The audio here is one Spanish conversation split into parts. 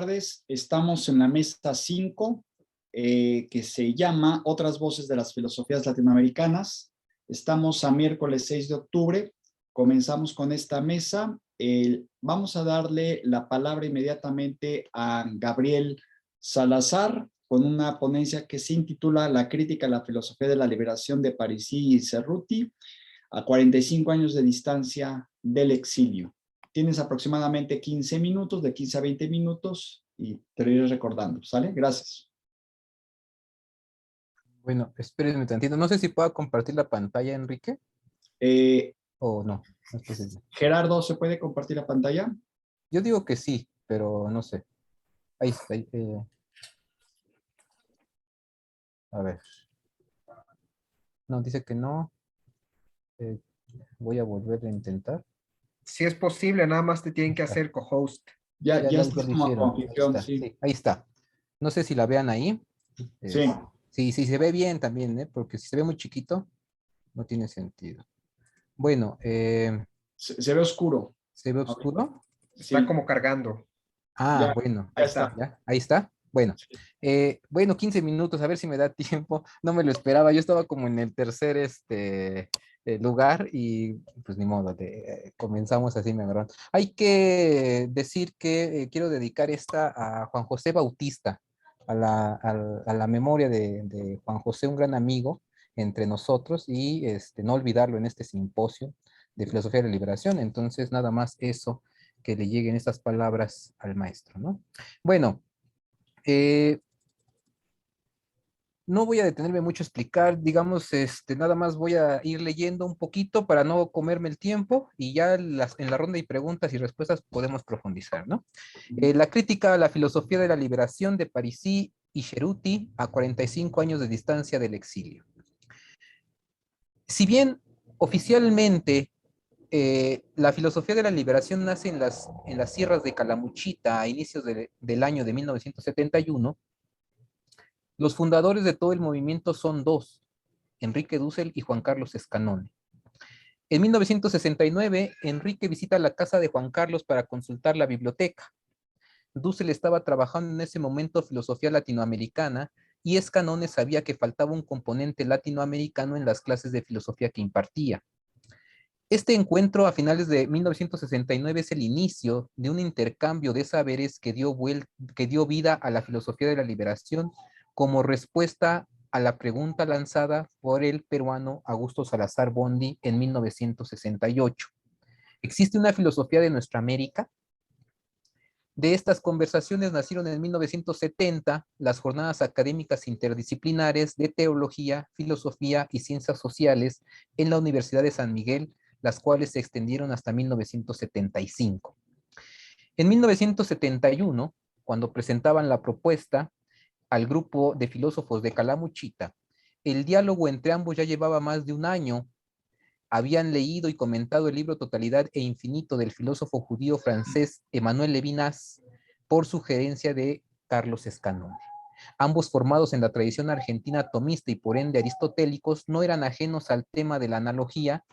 tardes. Estamos en la mesa 5, que se llama Otras voces de las filosofías latinoamericanas. Estamos a miércoles 6 de octubre. Comenzamos con esta mesa. Vamos a darle la palabra inmediatamente a Gabriel Salazar con una ponencia que se intitula La crítica a la filosofía de la liberación de Parisi y Cerruti a 45 años de distancia del exilio. Tienes aproximadamente 15 minutos, de 15 a 20 minutos, y te lo iré recordando, ¿sale? Gracias. Bueno, espérenme tantito. No sé si puedo compartir la pantalla, Enrique. O no, no es posible. Gerardo, ¿se puede compartir la pantalla? Yo digo que sí, pero no sé. Ahí está. A ver. No, dice que no. Eh, Voy a volver a intentar. Si es posible, nada más te tienen que Está. hacer co-host. Ya Ya estás lo como hicieron. Ahí anfitrión, está. sí. Sí, ahí está. No sé si la vean ahí. Sí. Sí, sí, se ve bien también, ¿eh? Porque si se ve muy chiquito, no tiene sentido. Bueno, Se ve oscuro. ¿se ve oscuro? Está Sí, como cargando. Ah, ya, bueno. ya Ahí está. está. ¿Ya? Ahí está. Bueno, bueno, 15 minutos, a ver si me da tiempo. No me lo esperaba. Yo estaba como en el tercer lugar y pues ni modo, comenzamos así, me agarraron. Hay que decir que quiero dedicar esta a Juan José Bautista, a la memoria de Juan José, un gran amigo entre nosotros y no olvidarlo en este simposio de filosofía de la liberación. Entonces, nada más eso, que le lleguen estas palabras al maestro, ¿no? Bueno, no voy a detenerme mucho a explicar, digamos, nada más voy a ir leyendo un poquito para no comerme el tiempo y ya en la ronda de preguntas y respuestas podemos profundizar, ¿no? La crítica a la filosofía de la liberación de Parisi y Cerruti a 45 años de distancia del exilio. Si bien oficialmente la filosofía de la liberación nace en las sierras de Calamuchita a inicios del año de 1971, los fundadores de todo el movimiento son dos, Enrique Dussel y Juan Carlos Escanone. En 1969, Enrique visita la casa de Juan Carlos para consultar la biblioteca. Dussel estaba trabajando en ese momento filosofía latinoamericana y Escanone sabía que faltaba un componente latinoamericano en las clases de filosofía que impartía. Este encuentro a finales de 1969 es el inicio de un intercambio de saberes que dio vida a la filosofía de la liberación como respuesta a la pregunta lanzada por el peruano Augusto Salazar Bondy en 1968. ¿Existe una filosofía de nuestra América? De estas conversaciones nacieron en 1970 las jornadas académicas interdisciplinares de teología, filosofía y ciencias sociales en la Universidad de San Miguel, las cuales se extendieron hasta 1975. En 1971, cuando presentaban la propuesta al grupo de filósofos de Calamuchita, el diálogo entre ambos ya llevaba más de un año. Habían leído y comentado el libro Totalidad e Infinito del filósofo judío francés Emmanuel Levinas por sugerencia de Carlos Escanone. Ambos formados en la tradición argentina tomista y por ende aristotélicos, no eran ajenos al tema de la analogía,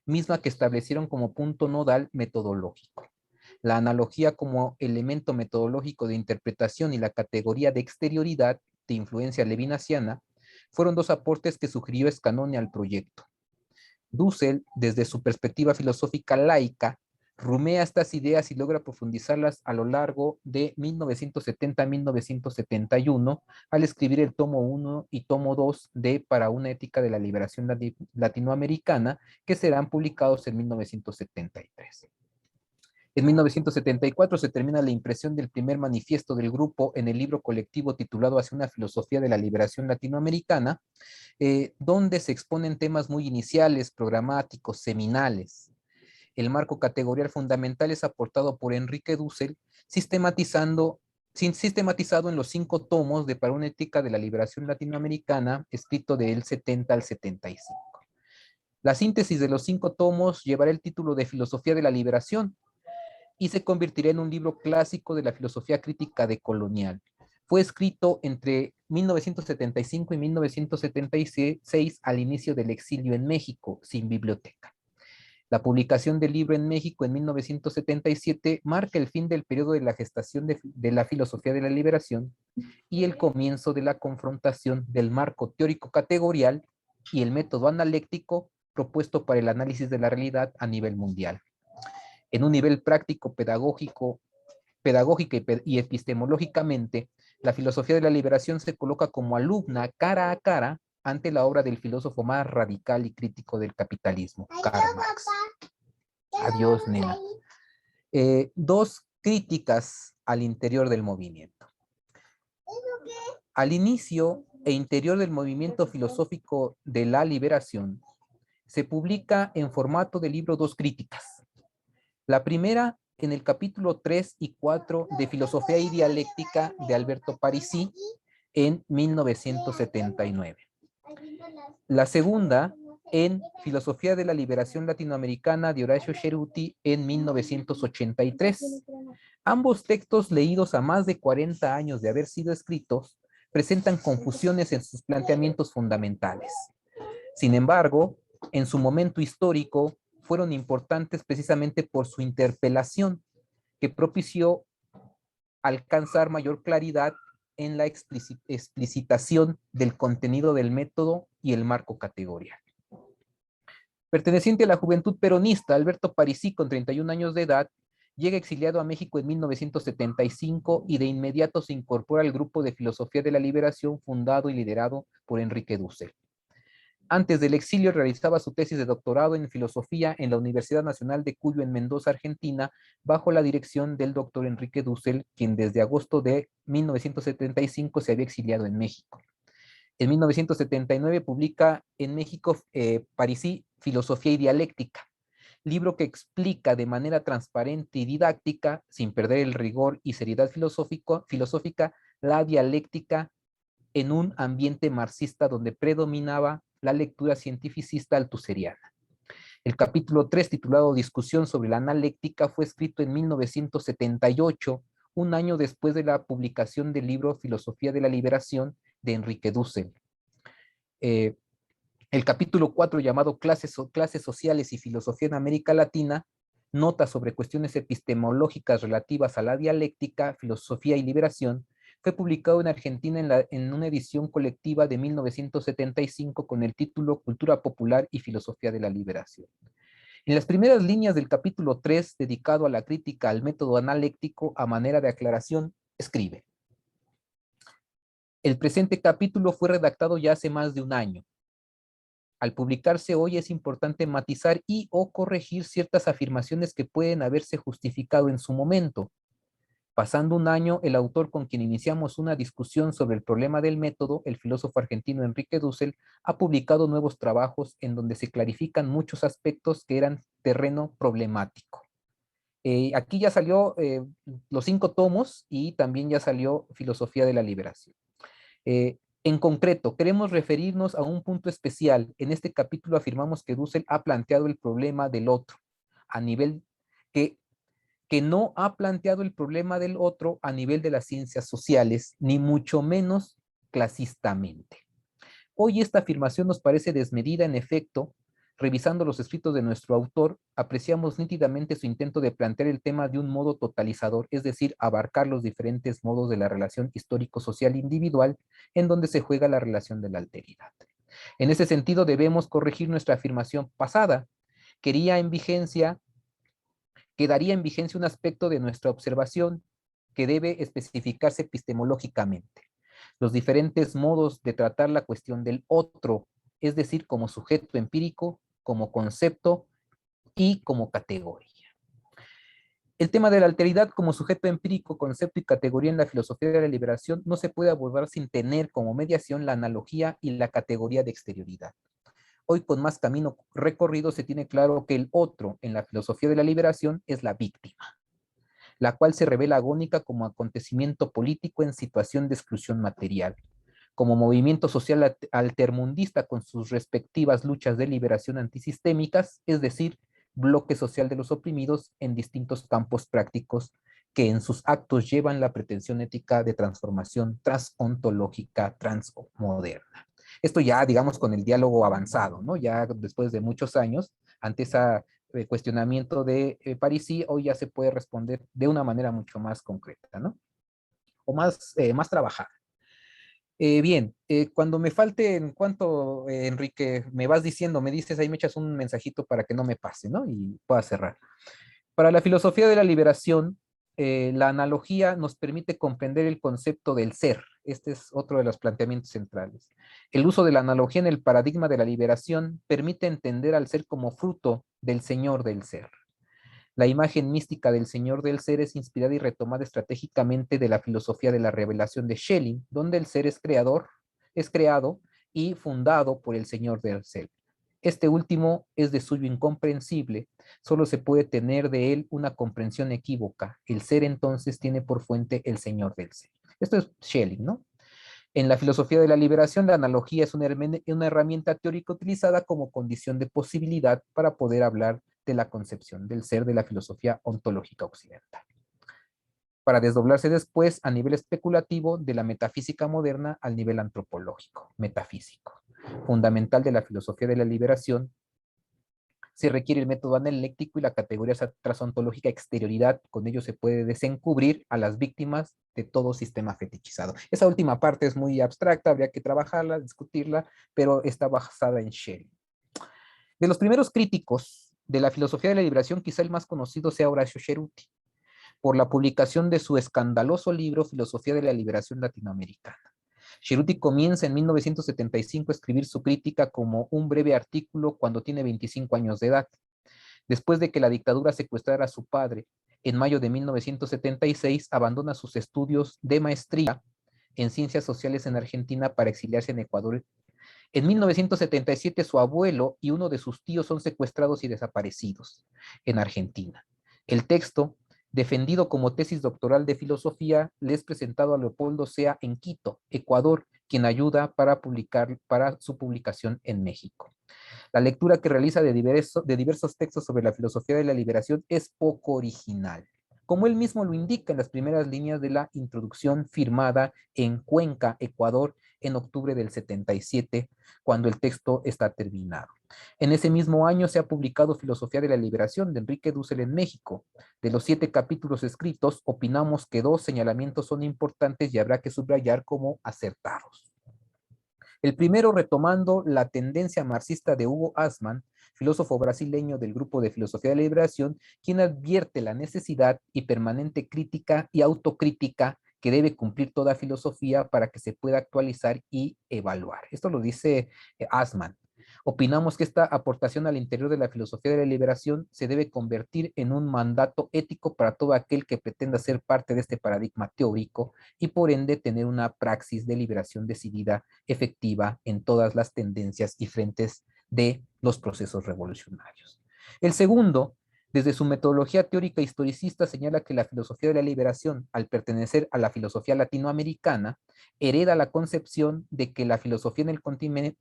misma que establecieron como punto nodal metodológico. La analogía como elemento metodológico de interpretación y la categoría de exterioridad de influencia levinasiana fueron dos aportes que sugirió Escanone al proyecto. Dussel, desde su perspectiva filosófica laica, rumea estas ideas y logra profundizarlas a lo largo de 1970-1971 al escribir el tomo 1 y tomo 2 de Para una ética de la liberación latinoamericana, que serán publicados en 1973. En 1974 se termina la impresión del primer manifiesto del grupo en el libro colectivo titulado Hacia una filosofía de la liberación latinoamericana, donde se exponen temas muy iniciales, programáticos, seminales. El marco categorial fundamental es aportado por Enrique Dussel, sistematizado en los 5 tomos de Para una ética de la liberación latinoamericana, escrito del 70 al 75. La síntesis de los 5 tomos llevará el título de Filosofía de la Liberación y se convertirá en un libro clásico de la filosofía crítica decolonial. Fue escrito entre 1975 y 1976 al inicio del exilio en México, sin biblioteca. La publicación del libro en México en 1977 marca el fin del periodo de la gestación de la filosofía de la liberación y el comienzo de la confrontación del marco teórico categorial y el método analéctico propuesto para el análisis de la realidad a nivel mundial. En un nivel práctico, pedagógica y epistemológicamente, la filosofía de la liberación se coloca como alumna cara a cara ante la obra del filósofo más radical y crítico del capitalismo, Karl Marx. Adiós, nena. Dos críticas al interior del movimiento. Al inicio e interior del movimiento filosófico de la liberación, se publica en formato de libro dos críticas. La primera en el capítulo 3 y 4 de Filosofía y Dialéctica de Alberto Parisi en 1979. La segunda en Filosofía de la Liberación Latinoamericana de Horacio Ceruti en 1983. Ambos textos, leídos a más de 40 años de haber sido escritos, presentan confusiones en sus planteamientos fundamentales. Sin embargo, en su momento histórico, fueron importantes precisamente por su interpelación, que propició alcanzar mayor claridad en la explicitación del contenido del método y el marco categorial. Perteneciente a la juventud peronista, Alberto Parisi, con 31 años de edad, llega exiliado a México en 1975 y de inmediato se incorpora al grupo de Filosofía de la Liberación fundado y liderado por Enrique Dussel. Antes del exilio realizaba su tesis de doctorado en filosofía en la Universidad Nacional de Cuyo en Mendoza, Argentina, bajo la dirección del doctor Enrique Dussel, quien desde agosto de 1975 se había exiliado en México. En 1979 publica en México Parisi, Filosofía y Dialéctica, libro que explica de manera transparente y didáctica, sin perder el rigor y seriedad filosófica, la dialéctica en un ambiente marxista donde predominaba la lectura cientificista altuseriana. El capítulo 3, titulado Discusión sobre la analéctica, fue escrito en 1978, un año después de la publicación del libro Filosofía de la Liberación de Enrique Dussel. El capítulo 4, llamado Clases Sociales y Filosofía en América Latina, nota sobre cuestiones epistemológicas relativas a la dialéctica, filosofía y liberación, fue publicado en Argentina en una edición colectiva de 1975 con el título Cultura Popular y Filosofía de la Liberación. En las primeras líneas del capítulo 3, dedicado a la crítica al método analéctico, a manera de aclaración, escribe: el presente capítulo fue redactado ya hace más de un año. Al publicarse hoy es importante matizar y o corregir ciertas afirmaciones que pueden haberse justificado en su momento. Pasando un año, el autor con quien iniciamos una discusión sobre el problema del método, el filósofo argentino Enrique Dussel, ha publicado nuevos trabajos en donde se clarifican muchos aspectos que eran terreno problemático. Aquí ya salió los 5 tomos y también ya salió Filosofía de la Liberación. En concreto, queremos referirnos a un punto especial. En este capítulo afirmamos que Dussel ha planteado el problema del otro a nivel que no ha planteado el problema del otro a nivel de las ciencias sociales, ni mucho menos clasistamente. Hoy esta afirmación nos parece desmedida. En efecto, revisando los escritos de nuestro autor, apreciamos nítidamente su intento de plantear el tema de un modo totalizador, es decir, abarcar los diferentes modos de la relación histórico-social individual en donde se juega la relación de la alteridad. En ese sentido, debemos corregir nuestra afirmación pasada. Quedaría en vigencia un aspecto de nuestra observación que debe especificarse epistemológicamente. Los diferentes modos de tratar la cuestión del otro, es decir, como sujeto empírico, como concepto y como categoría. El tema de la alteridad como sujeto empírico, concepto y categoría en la filosofía de la liberación no se puede abordar sin tener como mediación la analogía y la categoría de exterioridad. Hoy, con más camino recorrido, se tiene claro que el otro en la filosofía de la liberación es la víctima, la cual se revela agónica como acontecimiento político en situación de exclusión material, como movimiento social altermundista con sus respectivas luchas de liberación antisistémicas, es decir, bloque social de los oprimidos en distintos campos prácticos que en sus actos llevan la pretensión ética de transformación transontológica transmoderna. Esto ya, digamos, con el diálogo avanzado, ¿no? Ya después de muchos años, ante esa cuestionamiento de Parisi, hoy ya se puede responder de una manera mucho más concreta, ¿no? O más trabajada. Bien, cuando me falte, en cuanto, Enrique, me vas diciendo, me dices, ahí me echas un mensajito para que no me pase, ¿no? Y pueda cerrar. Para la filosofía de la liberación, la analogía nos permite comprender el concepto del ser. Este es otro de los planteamientos centrales. El uso de la analogía en el paradigma de la liberación permite entender al ser como fruto del Señor del ser. La imagen mística del Señor del ser es inspirada y retomada estratégicamente de la filosofía de la revelación de Schelling, donde el ser es creado y fundado por el Señor del ser. Este último es de suyo incomprensible, solo se puede tener de él una comprensión equívoca. El ser entonces tiene por fuente el Señor del ser. Esto es Schelling, ¿no? En la filosofía de la liberación, la analogía es una herramienta teórica utilizada como condición de posibilidad para poder hablar de la concepción del ser de la filosofía ontológica occidental, para desdoblarse después a nivel especulativo de la metafísica moderna al nivel antropológico, metafísico. Fundamental de la filosofía de la liberación, se requiere el método analéctico y la categoría transontológica exterioridad. Con ello se puede desencubrir a las víctimas de todo sistema fetichizado. Esa última parte es muy abstracta, habría que trabajarla, discutirla, pero está basada en Schelling. De los primeros críticos de la filosofía de la liberación, quizá el más conocido sea Horacio Ceruti, por la publicación de su escandaloso libro Filosofía de la Liberación Latinoamericana. Ceruti comienza en 1975 a escribir su crítica como un breve artículo cuando tiene 25 años de edad. Después de que la dictadura secuestrara a su padre, en mayo de 1976 abandona sus estudios de maestría en Ciencias Sociales en Argentina para exiliarse en Ecuador. En 1977 su abuelo y uno de sus tíos son secuestrados y desaparecidos en Argentina. El texto, defendido como tesis doctoral de filosofía, le es presentado a Leopoldo Sea en Quito, Ecuador, quien ayuda para su publicación en México. La lectura que realiza de diversos textos sobre la filosofía de la liberación es poco original, como él mismo lo indica en las primeras líneas de la introducción firmada en Cuenca, Ecuador, en octubre del 77, cuando el texto está terminado. En ese mismo año se ha publicado Filosofía de la Liberación de Enrique Dussel en México. De los 7 capítulos escritos, opinamos que 2 señalamientos son importantes y habrá que subrayar como acertados. El primero, retomando la tendencia marxista de Hugo Asman, filósofo brasileño del grupo de Filosofía de la Liberación, quien advierte la necesidad y permanente crítica y autocrítica que debe cumplir toda filosofía para que se pueda actualizar y evaluar. Esto lo dice Asman. Opinamos que esta aportación al interior de la filosofía de la liberación se debe convertir en un mandato ético para todo aquel que pretenda ser parte de este paradigma teórico y por ende tener una praxis de liberación decidida, efectiva en todas las tendencias y frentes de los procesos revolucionarios. El segundo, desde su metodología teórica historicista, señala que la filosofía de la liberación, al pertenecer a la filosofía latinoamericana, hereda la concepción de que la filosofía en el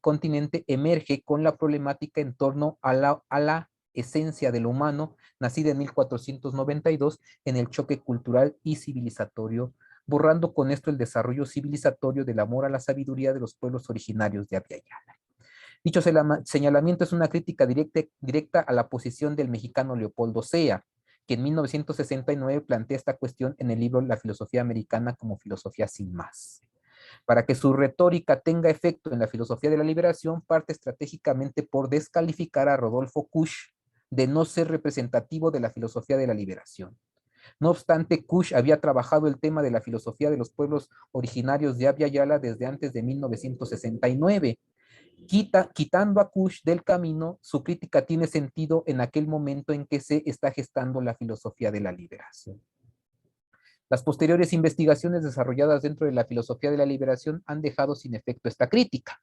continente emerge con la problemática en torno a la esencia de lo humano, nacida en 1492 en el choque cultural y civilizatorio, borrando con esto el desarrollo civilizatorio del amor a la sabiduría de los pueblos originarios de Abya Yala. Dicho señalamiento es una crítica directa a la posición del mexicano Leopoldo Sea, que en 1969 plantea esta cuestión en el libro La filosofía americana como filosofía sin más. Para que su retórica tenga efecto en la filosofía de la liberación, parte estratégicamente por descalificar a Rodolfo Kusch de no ser representativo de la filosofía de la liberación. No obstante, Kusch había trabajado el tema de la filosofía de los pueblos originarios de Abya Yala desde antes de 1969. Quitando a Kusch del camino, su crítica tiene sentido en aquel momento en que se está gestando la filosofía de la liberación. Las posteriores investigaciones desarrolladas dentro de la filosofía de la liberación han dejado sin efecto esta crítica.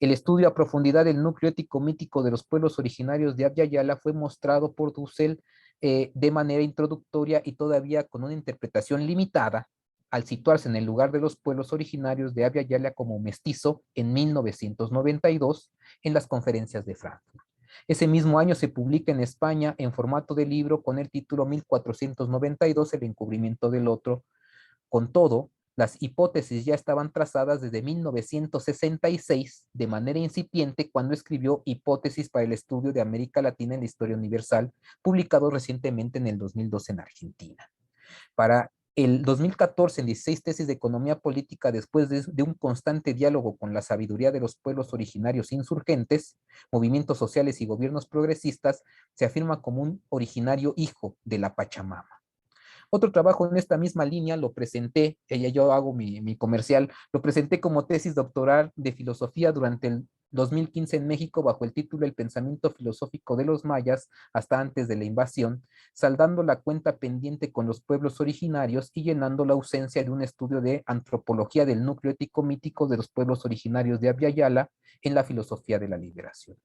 El estudio a profundidad del núcleo ético mítico de los pueblos originarios de Abya Yala fue mostrado por Dussel de manera introductoria y todavía con una interpretación limitada, al situarse en el lugar de los pueblos originarios de Abya Yala como mestizo en 1992 en las conferencias de Frankfurt. Ese mismo año se publica en España en formato de libro con el título 1492, El encubrimiento del otro. Con todo, Las hipótesis ya estaban trazadas desde 1966 de manera incipiente cuando escribió Hipótesis para el estudio de América Latina en la Historia Universal, publicado recientemente en el 2012 en Argentina. Para el 2014, en 16 tesis de economía política, después de un constante diálogo con la sabiduría de los pueblos originarios insurgentes, movimientos sociales y gobiernos progresistas, se afirma como un originario hijo de la Pachamama. Otro trabajo en esta misma línea lo presenté, yo hago mi comercial, lo presenté como tesis doctoral de filosofía durante el 2015 en México bajo el título El pensamiento filosófico de los mayas hasta antes de la invasión, saldando la cuenta pendiente con los pueblos originarios y llenando la ausencia de un estudio de antropología del núcleo ético mítico de los pueblos originarios de Abya Yala en la filosofía de la liberación.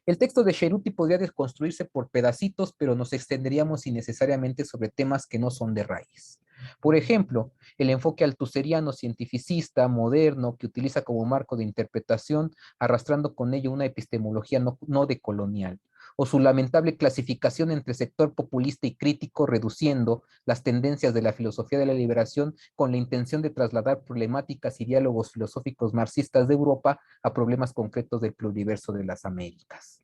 El texto de Cerruti podría desconstruirse por pedacitos, pero nos extenderíamos innecesariamente sobre temas que no son de raíz. Por ejemplo, el enfoque altuseriano cientificista, moderno, que utiliza como marco de interpretación, arrastrando con ello una epistemología no decolonial, o su lamentable clasificación entre sector populista y crítico, reduciendo las tendencias de la filosofía de la liberación con la intención de trasladar problemáticas y diálogos filosóficos marxistas de Europa a problemas concretos del pluriverso de las Américas.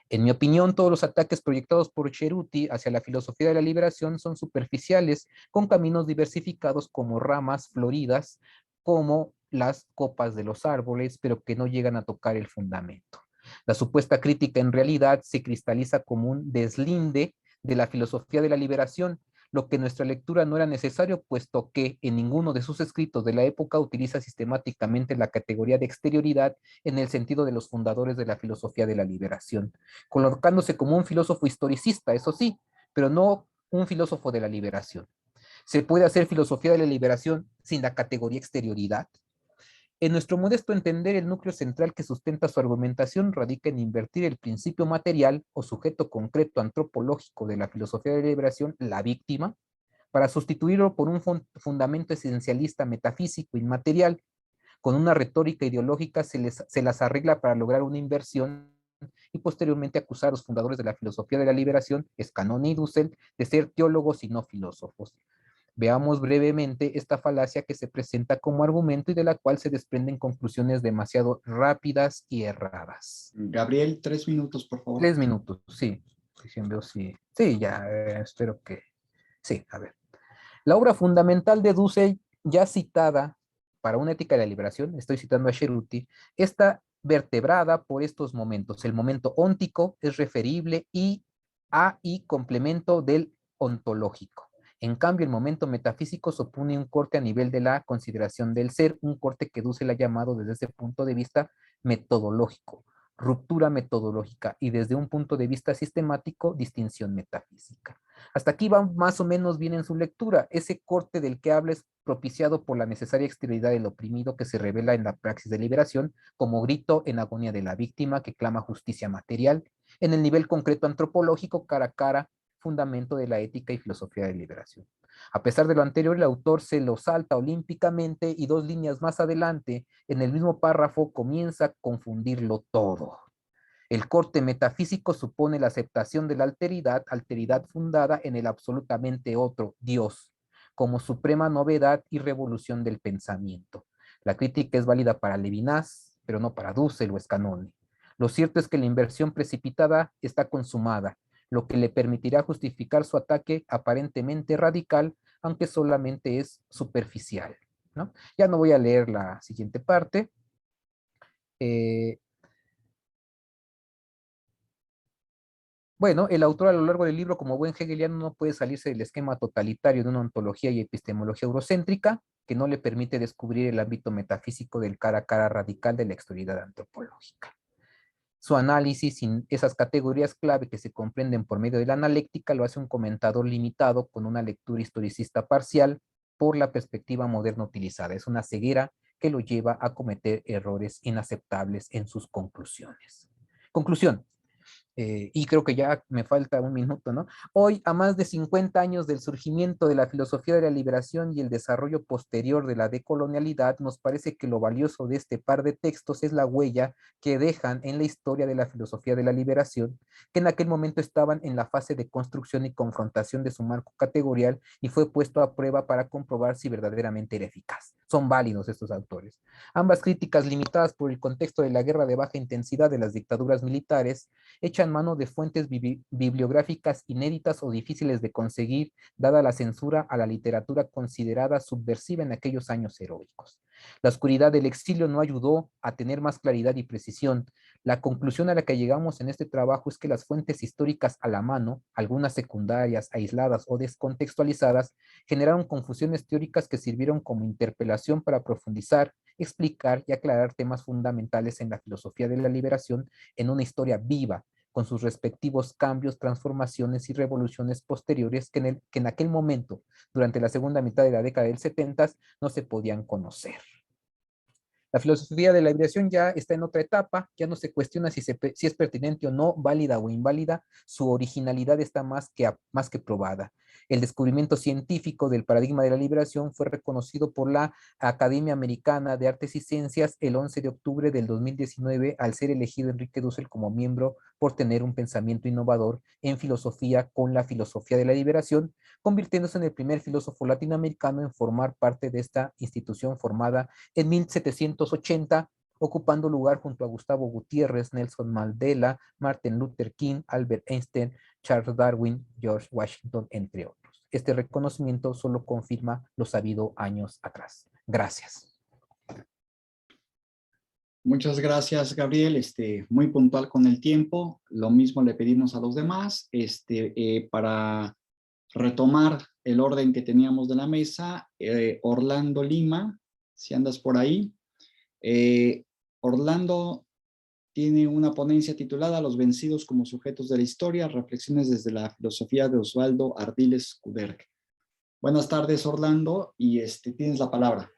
En mi opinión, todos los ataques proyectados por Cerruti hacia la filosofía de la liberación son superficiales, con caminos diversificados como ramas floridas, como las copas de los árboles, pero que no llegan a tocar el fundamento. La supuesta crítica en realidad se cristaliza como un deslinde de la filosofía de la liberación, lo que en nuestra lectura no era necesario, puesto que en ninguno de sus escritos de la época utiliza sistemáticamente la categoría de exterioridad en el sentido de los fundadores de la filosofía de la liberación, colocándose como un filósofo historicista, eso sí, pero no un filósofo de la liberación. ¿Se puede hacer filosofía de la liberación sin la categoría exterioridad? En nuestro modesto entender, el núcleo central que sustenta su argumentación radica en invertir el principio material o sujeto concreto antropológico de la filosofía de la liberación, la víctima, para sustituirlo por un fundamento esencialista metafísico inmaterial. Con una retórica ideológica se las arregla para lograr una inversión y posteriormente acusar a los fundadores de la filosofía de la liberación, Scanone y Dussel, de ser teólogos y no filósofos. Veamos brevemente esta falacia que se presenta como argumento y de la cual se desprenden conclusiones demasiado rápidas y erradas. Gabriel, 3 minutos, por favor. 3 minutos, sí. Sí, ya, espero que... Sí, a ver. La obra fundamental de Dussel, ya citada para una ética de la liberación, estoy citando a Cerruti, está vertebrada por estos momentos. El momento óntico es referible y complemento del ontológico. En cambio, el momento metafísico supone un corte a nivel de la consideración del ser, un corte que Dussel ha llamado desde ese punto de vista metodológico, ruptura metodológica, y desde un punto de vista sistemático, distinción metafísica. Hasta aquí va más o menos bien en su lectura. Ese corte del que habla es propiciado por la necesaria exterioridad del oprimido que se revela en la praxis de liberación como grito en agonía de la víctima que clama justicia material en el nivel concreto antropológico cara a cara, fundamento de la ética y filosofía de liberación. A pesar de lo anterior, el autor se lo salta olímpicamente y 2 líneas más adelante, en el mismo párrafo, comienza a confundirlo todo. El corte metafísico supone la aceptación de la alteridad fundada en el absolutamente otro, Dios, como suprema novedad y revolución del pensamiento. La crítica es válida para Levinas, pero no para Dussel o Scanone. Lo cierto es que la inversión precipitada está consumada, lo que le permitirá justificar su ataque aparentemente radical, aunque solamente es superficial, ¿no? Ya no voy a leer la siguiente parte. Bueno, el autor a lo largo del libro, como buen hegeliano, no puede salirse del esquema totalitario de una ontología y epistemología eurocéntrica que no le permite descubrir el ámbito metafísico del cara a cara radical de la exterioridad antropológica. Su análisis sin esas categorías clave que se comprenden por medio de la analéctica lo hace un comentador limitado con una lectura historicista parcial por la perspectiva moderna utilizada. Es una ceguera que lo lleva a cometer errores inaceptables en sus conclusiones. Conclusión. Y creo que ya me falta un minuto, ¿no? Hoy, a más de 50 años del surgimiento de la filosofía de la liberación y el desarrollo posterior de la decolonialidad, nos parece que lo valioso de este par de textos es la huella que dejan en la historia de la filosofía de la liberación, que en aquel momento estaban en la fase de construcción y confrontación de su marco categorial y fue puesto a prueba para comprobar si verdaderamente era eficaz. Son válidos estos autores. Ambas críticas, limitadas por el contexto de la guerra de baja intensidad de las dictaduras militares, echan mano de fuentes bibliográficas inéditas o difíciles de conseguir, dada la censura a la literatura considerada subversiva en aquellos años heroicos. La oscuridad del exilio no ayudó a tener más claridad y precisión. La conclusión a la que llegamos en este trabajo es que las fuentes históricas a la mano, algunas secundarias, aisladas o descontextualizadas, generaron confusiones teóricas que sirvieron como interpelación para profundizar, explicar y aclarar temas fundamentales en la filosofía de la liberación en una historia viva, con sus respectivos cambios, transformaciones y revoluciones posteriores que en aquel momento, durante la segunda mitad de la década del 70, no se podían conocer. La filosofía de la liberación ya está en otra etapa, ya no se cuestiona si es pertinente o no, válida o inválida, su originalidad está más que probada. El descubrimiento científico del paradigma de la liberación fue reconocido por la Academia Americana de Artes y Ciencias el 11 de octubre del 2019 al ser elegido Enrique Dussel como miembro por tener un pensamiento innovador en filosofía con la filosofía de la liberación, convirtiéndose en el primer filósofo latinoamericano en formar parte de esta institución formada en 1780, ocupando lugar junto a Gustavo Gutiérrez, Nelson Mandela, Martin Luther King, Albert Einstein, Charles Darwin, George Washington, entre otros. Este reconocimiento solo confirma lo sabido años atrás. Gracias. Muchas gracias, Gabriel. Muy puntual con el tiempo. Lo mismo le pedimos a los demás. Para retomar el orden que teníamos de la mesa, Orlando Lima, si andas por ahí. Orlando tiene una ponencia titulada Los vencidos como sujetos de la historia, reflexiones desde la filosofía de Osvaldo Ardiles Kuderk. Buenas tardes, Orlando, y tienes la palabra.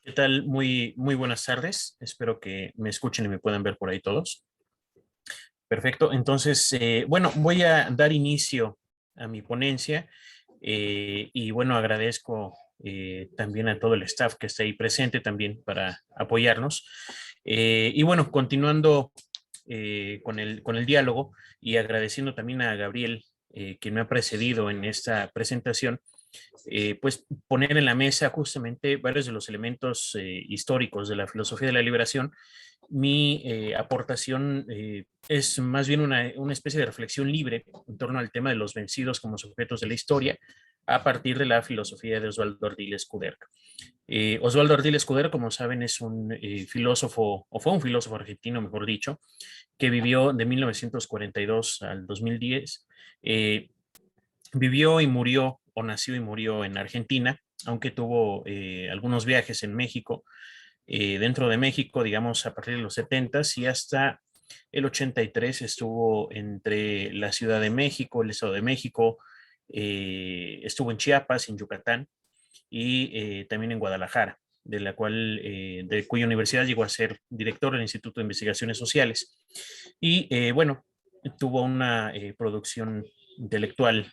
¿Qué tal? Muy buenas tardes. Espero que me escuchen y me puedan ver por ahí todos. Perfecto. Entonces, bueno, voy a dar inicio a mi ponencia y bueno, agradezco también a todo el staff que está ahí presente también para apoyarnos. Y bueno, continuando con el diálogo y agradeciendo también a Gabriel, quien me ha precedido en esta presentación, pues poner en la mesa justamente varios de los elementos históricos de la filosofía de la liberación. Mi aportación es más bien una especie de reflexión libre en torno al tema de los vencidos como sujetos de la historia a partir de la filosofía de Osvaldo Ardiles Kuderk. Osvaldo Ardiles Kuderk, como saben, es un filósofo, o fue un filósofo argentino, mejor dicho, que vivió de 1942 al 2010. Vivió y murió, o nació y murió en Argentina, aunque tuvo algunos viajes en México, dentro de México, digamos, a partir de los 70s y hasta el 83 estuvo entre la Ciudad de México, el Estado de México, estuvo en Chiapas, en Yucatán y también en Guadalajara, de cuya universidad llegó a ser director del Instituto de Investigaciones Sociales. Y bueno, tuvo una producción intelectual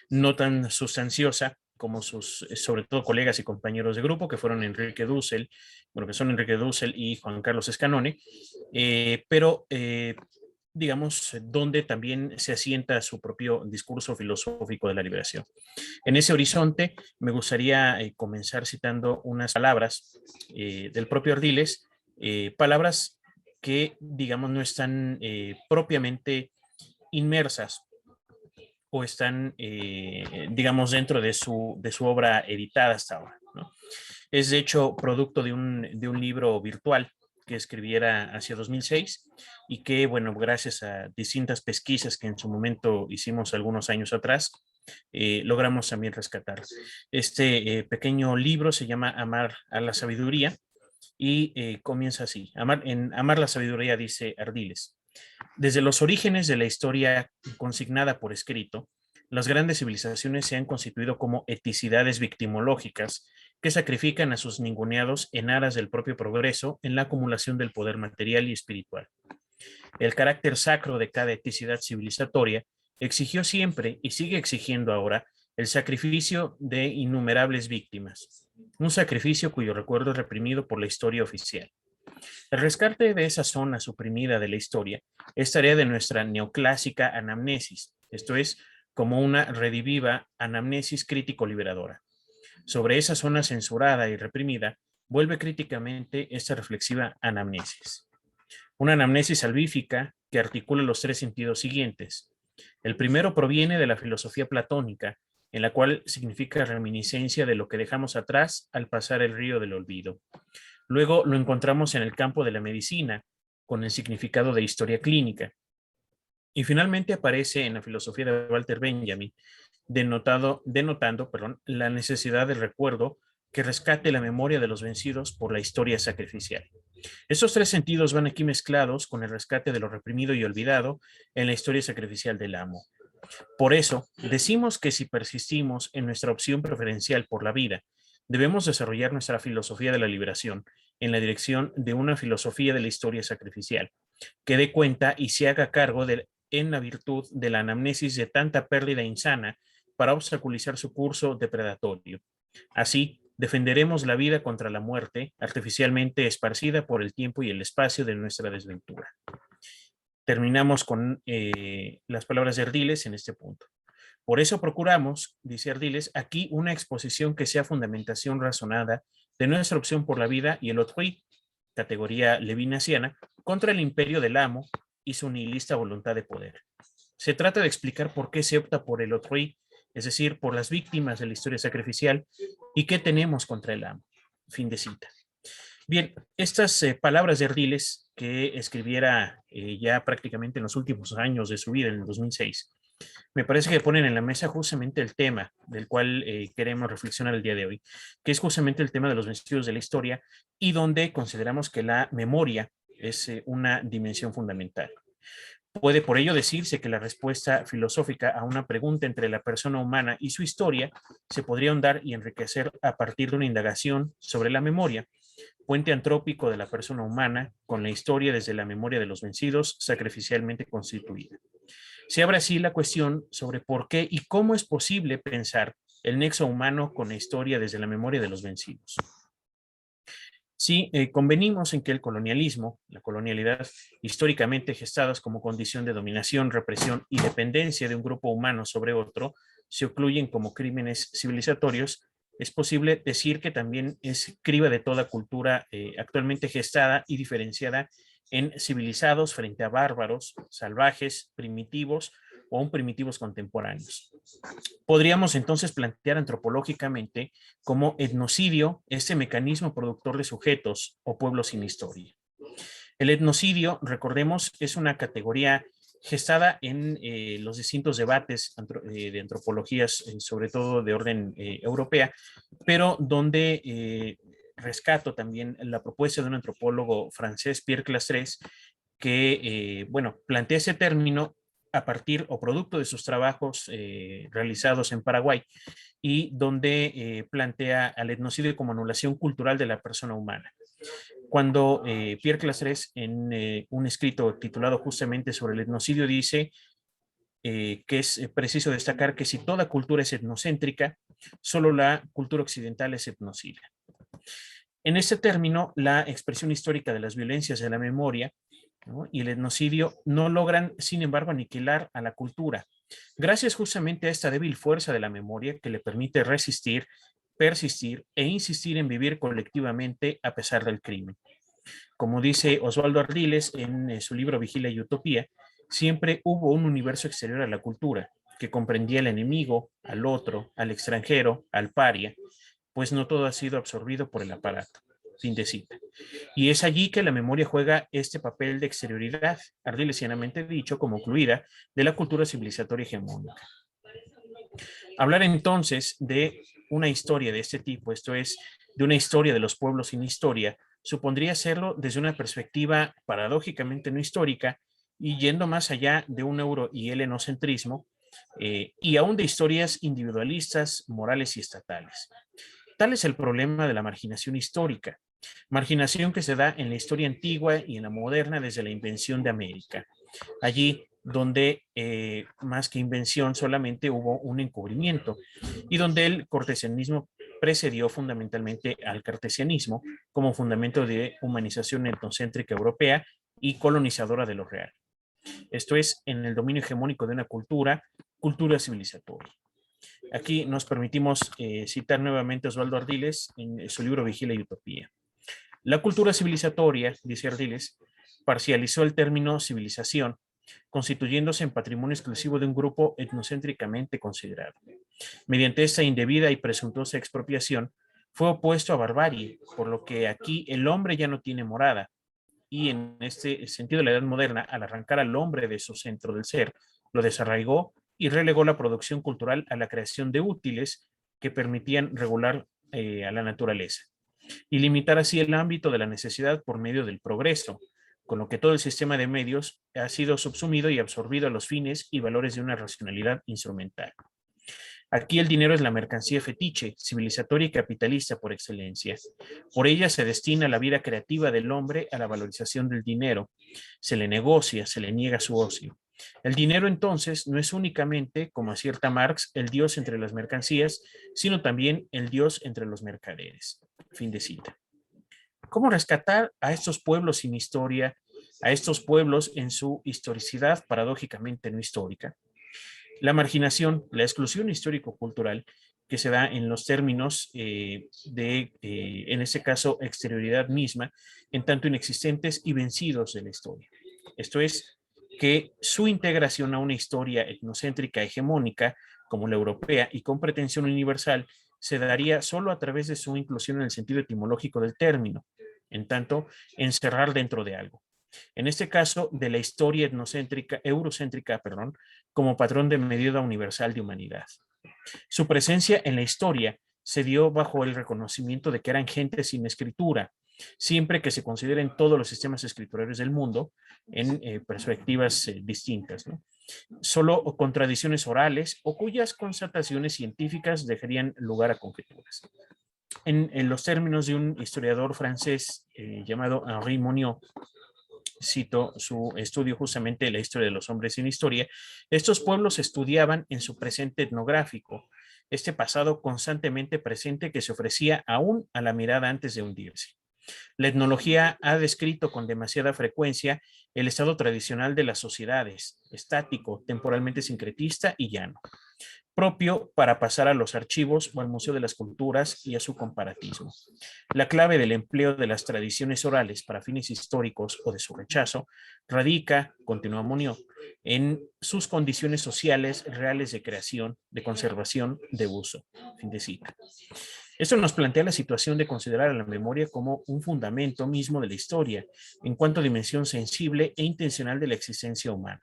no tan sustanciosa como sus, sobre todo, colegas y compañeros de grupo, que fueron Enrique Dussel, bueno, que son Enrique Dussel y Juan Carlos Escanone, pero digamos, donde también se asienta su propio discurso filosófico de la liberación. En ese horizonte, me gustaría comenzar citando unas palabras del propio Ardiles, palabras que, digamos, no están propiamente inmersas o están, digamos, dentro de su obra editada hasta ahora, ¿no? Es, de hecho, producto de un libro virtual que escribiera hacia 2006 y que, bueno, gracias a distintas pesquisas que en su momento hicimos algunos años atrás, logramos también rescatar. Este pequeño libro se llama Amar a la Sabiduría y comienza así. En Amar la Sabiduría dice Ardiles: desde los orígenes de la historia consignada por escrito, las grandes civilizaciones se han constituido como eticidades victimológicas que sacrifican a sus ninguneados en aras del propio progreso en la acumulación del poder material y espiritual. El carácter sacro de cada etnicidad civilizatoria exigió siempre y sigue exigiendo ahora el sacrificio de innumerables víctimas, un sacrificio cuyo recuerdo es reprimido por la historia oficial. El rescate de esa zona suprimida de la historia es tarea de nuestra neoclásica anamnesis, esto es, como una rediviva anamnesis crítico-liberadora. Sobre esa zona censurada y reprimida, vuelve críticamente esta reflexiva anamnesis. Una anamnesis salvífica que articula los tres sentidos siguientes. El primero proviene de la filosofía platónica, en la cual significa reminiscencia de lo que dejamos atrás al pasar el río del olvido. Luego lo encontramos en el campo de la medicina, con el significado de historia clínica. Y finalmente aparece en la filosofía de Walter Benjamin, denotando la necesidad del recuerdo que rescate la memoria de los vencidos por la historia sacrificial. Estos tres sentidos van aquí mezclados con el rescate de lo reprimido y olvidado en la historia sacrificial del amo. Por eso, decimos que si persistimos en nuestra opción preferencial por la vida, debemos desarrollar nuestra filosofía de la liberación en la dirección de una filosofía de la historia sacrificial, que dé cuenta y se haga cargo en la virtud de la anamnesis de tanta pérdida insana para obstaculizar su curso depredatorio. Así, defenderemos la vida contra la muerte artificialmente esparcida por el tiempo y el espacio de nuestra desventura. Terminamos con las palabras de Ardiles en este punto. Por eso procuramos, dice Ardiles, aquí una exposición que sea fundamentación razonada de nuestra opción por la vida y el autrui, categoría levinasiana, contra el imperio del amo y su nihilista voluntad de poder. Se trata de explicar por qué se opta por el autrui, es decir, por las víctimas de la historia sacrificial, y qué tenemos contra el amo. Fin de cita. Bien, estas palabras de Ardiles, que escribiera ya prácticamente en los últimos años de su vida, en el 2006, me parece que ponen en la mesa justamente el tema del cual queremos reflexionar el día de hoy, que es justamente el tema de los vencidos de la historia y donde consideramos que la memoria es una dimensión fundamental. Puede por ello decirse que la respuesta filosófica a una pregunta entre la persona humana y su historia se podría ahondar y enriquecer a partir de una indagación sobre la memoria, puente antrópico de la persona humana con la historia desde la memoria de los vencidos sacrificialmente constituida. Se abre así la cuestión sobre por qué y cómo es posible pensar el nexo humano con la historia desde la memoria de los vencidos. Sí, convenimos en que el colonialismo, la colonialidad, históricamente gestadas como condición de dominación, represión y dependencia de un grupo humano sobre otro, se ocluyen como crímenes civilizatorios. Es posible decir que también es criba de toda cultura actualmente gestada y diferenciada en civilizados frente a bárbaros, salvajes, primitivos o aún primitivos contemporáneos. Podríamos entonces plantear antropológicamente como etnocidio este mecanismo productor de sujetos o pueblos sin historia. El etnocidio, recordemos, es una categoría gestada en los distintos debates de antropologías, sobre todo de orden europea, pero donde rescato también la propuesta de un antropólogo francés, Pierre Clastres, que, plantea ese término a partir o producto de sus trabajos realizados en Paraguay y donde plantea al etnocidio como anulación cultural de la persona humana. Cuando Pierre Clastres, en un escrito titulado justamente sobre el etnocidio, dice que es preciso destacar que si toda cultura es etnocéntrica, solo la cultura occidental es etnocida. En este término, la expresión histórica de las violencias de la memoria, ¿no?, y el etnocidio no logran, sin embargo, aniquilar a la cultura, gracias justamente a esta débil fuerza de la memoria que le permite resistir, persistir e insistir en vivir colectivamente a pesar del crimen. Como dice Osvaldo Ardiles en su libro Vigilia y Utopía, siempre hubo un universo exterior a la cultura que comprendía al enemigo, al otro, al extranjero, al paria, pues no todo ha sido absorbido por el aparato. Fin de cita. Y es allí que la memoria juega este papel de exterioridad, ardilesianamente dicho, como fluida de la cultura civilizatoria hegemónica. Hablar entonces de una historia de este tipo, esto es, de una historia de los pueblos sin historia, supondría hacerlo desde una perspectiva paradójicamente no histórica y yendo más allá de un euro y helenocentrismo y aún de historias individualistas, morales y estatales. Tal es el problema de la marginación histórica, Marginación que se da en la historia antigua y en la moderna desde la invención de América. Allí donde más que invención solamente hubo un encubrimiento y donde el cortesianismo precedió fundamentalmente al cartesianismo como fundamento de humanización etnocéntrica europea y colonizadora de lo real. Esto es, en el dominio hegemónico de una cultura civilizatoria. Aquí nos permitimos citar nuevamente a Osvaldo Ardiles en su libro Vigilia y Utopía. La cultura civilizatoria, dice Ardiles, parcializó el término civilización, constituyéndose en patrimonio exclusivo de un grupo etnocéntricamente considerado. Mediante esta indebida y presuntuosa expropiación, fue opuesto a barbarie, por lo que aquí el hombre ya no tiene morada, y en este sentido la edad moderna, al arrancar al hombre de su centro del ser, lo desarraigó y relegó la producción cultural a la creación de útiles que permitían regular a la naturaleza y limitar así el ámbito de la necesidad por medio del progreso, con lo que todo el sistema de medios ha sido subsumido y absorbido a los fines y valores de una racionalidad instrumental. Aquí el dinero es la mercancía fetiche, civilizatoria y capitalista por excelencia. Por ella se destina la vida creativa del hombre a la valorización del dinero. Se le negocia, se le niega su ocio. El dinero entonces no es únicamente, como acierta Marx, el dios entre las mercancías, sino también el dios entre los mercaderes. Fin de cita. ¿Cómo rescatar a estos pueblos sin historia, a estos pueblos en su historicidad paradójicamente no histórica? La marginación, la exclusión histórico-cultural que se da en los términos en este caso, exterioridad misma, en tanto inexistentes y vencidos de la historia. Esto es, que su integración a una historia etnocéntrica hegemónica, como la europea, y con pretensión universal, se daría solo a través de su inclusión en el sentido etimológico del término, en tanto, encerrar dentro de algo. En este caso, de la historia eurocéntrica, como patrón de medida universal de humanidad. Su presencia en la historia se dio bajo el reconocimiento de que eran gente sin escritura, siempre que se consideren todos los sistemas escriturarios del mundo en perspectivas distintas, ¿no? Solo con tradiciones orales o cuyas constataciones científicas dejarían lugar a conjeturas. En los términos de un historiador francés llamado Henri Monod, cito su estudio justamente de la historia de los hombres sin historia, estos pueblos estudiaban en su presente etnográfico, este pasado constantemente presente que se ofrecía aún a la mirada antes de hundirse. La etnología ha descrito con demasiada frecuencia el estado tradicional de las sociedades, estático, temporalmente sincretista y llano, propio para pasar a los archivos o al Museo de las Culturas y a su comparatismo. La clave del empleo de las tradiciones orales para fines históricos o de su rechazo radica, continúa Monod, en sus condiciones sociales reales de creación, de conservación, de uso. Fin de cita. Esto nos plantea la situación de considerar a la memoria como un fundamento mismo de la historia, en cuanto a dimensión sensible e intencional de la existencia humana,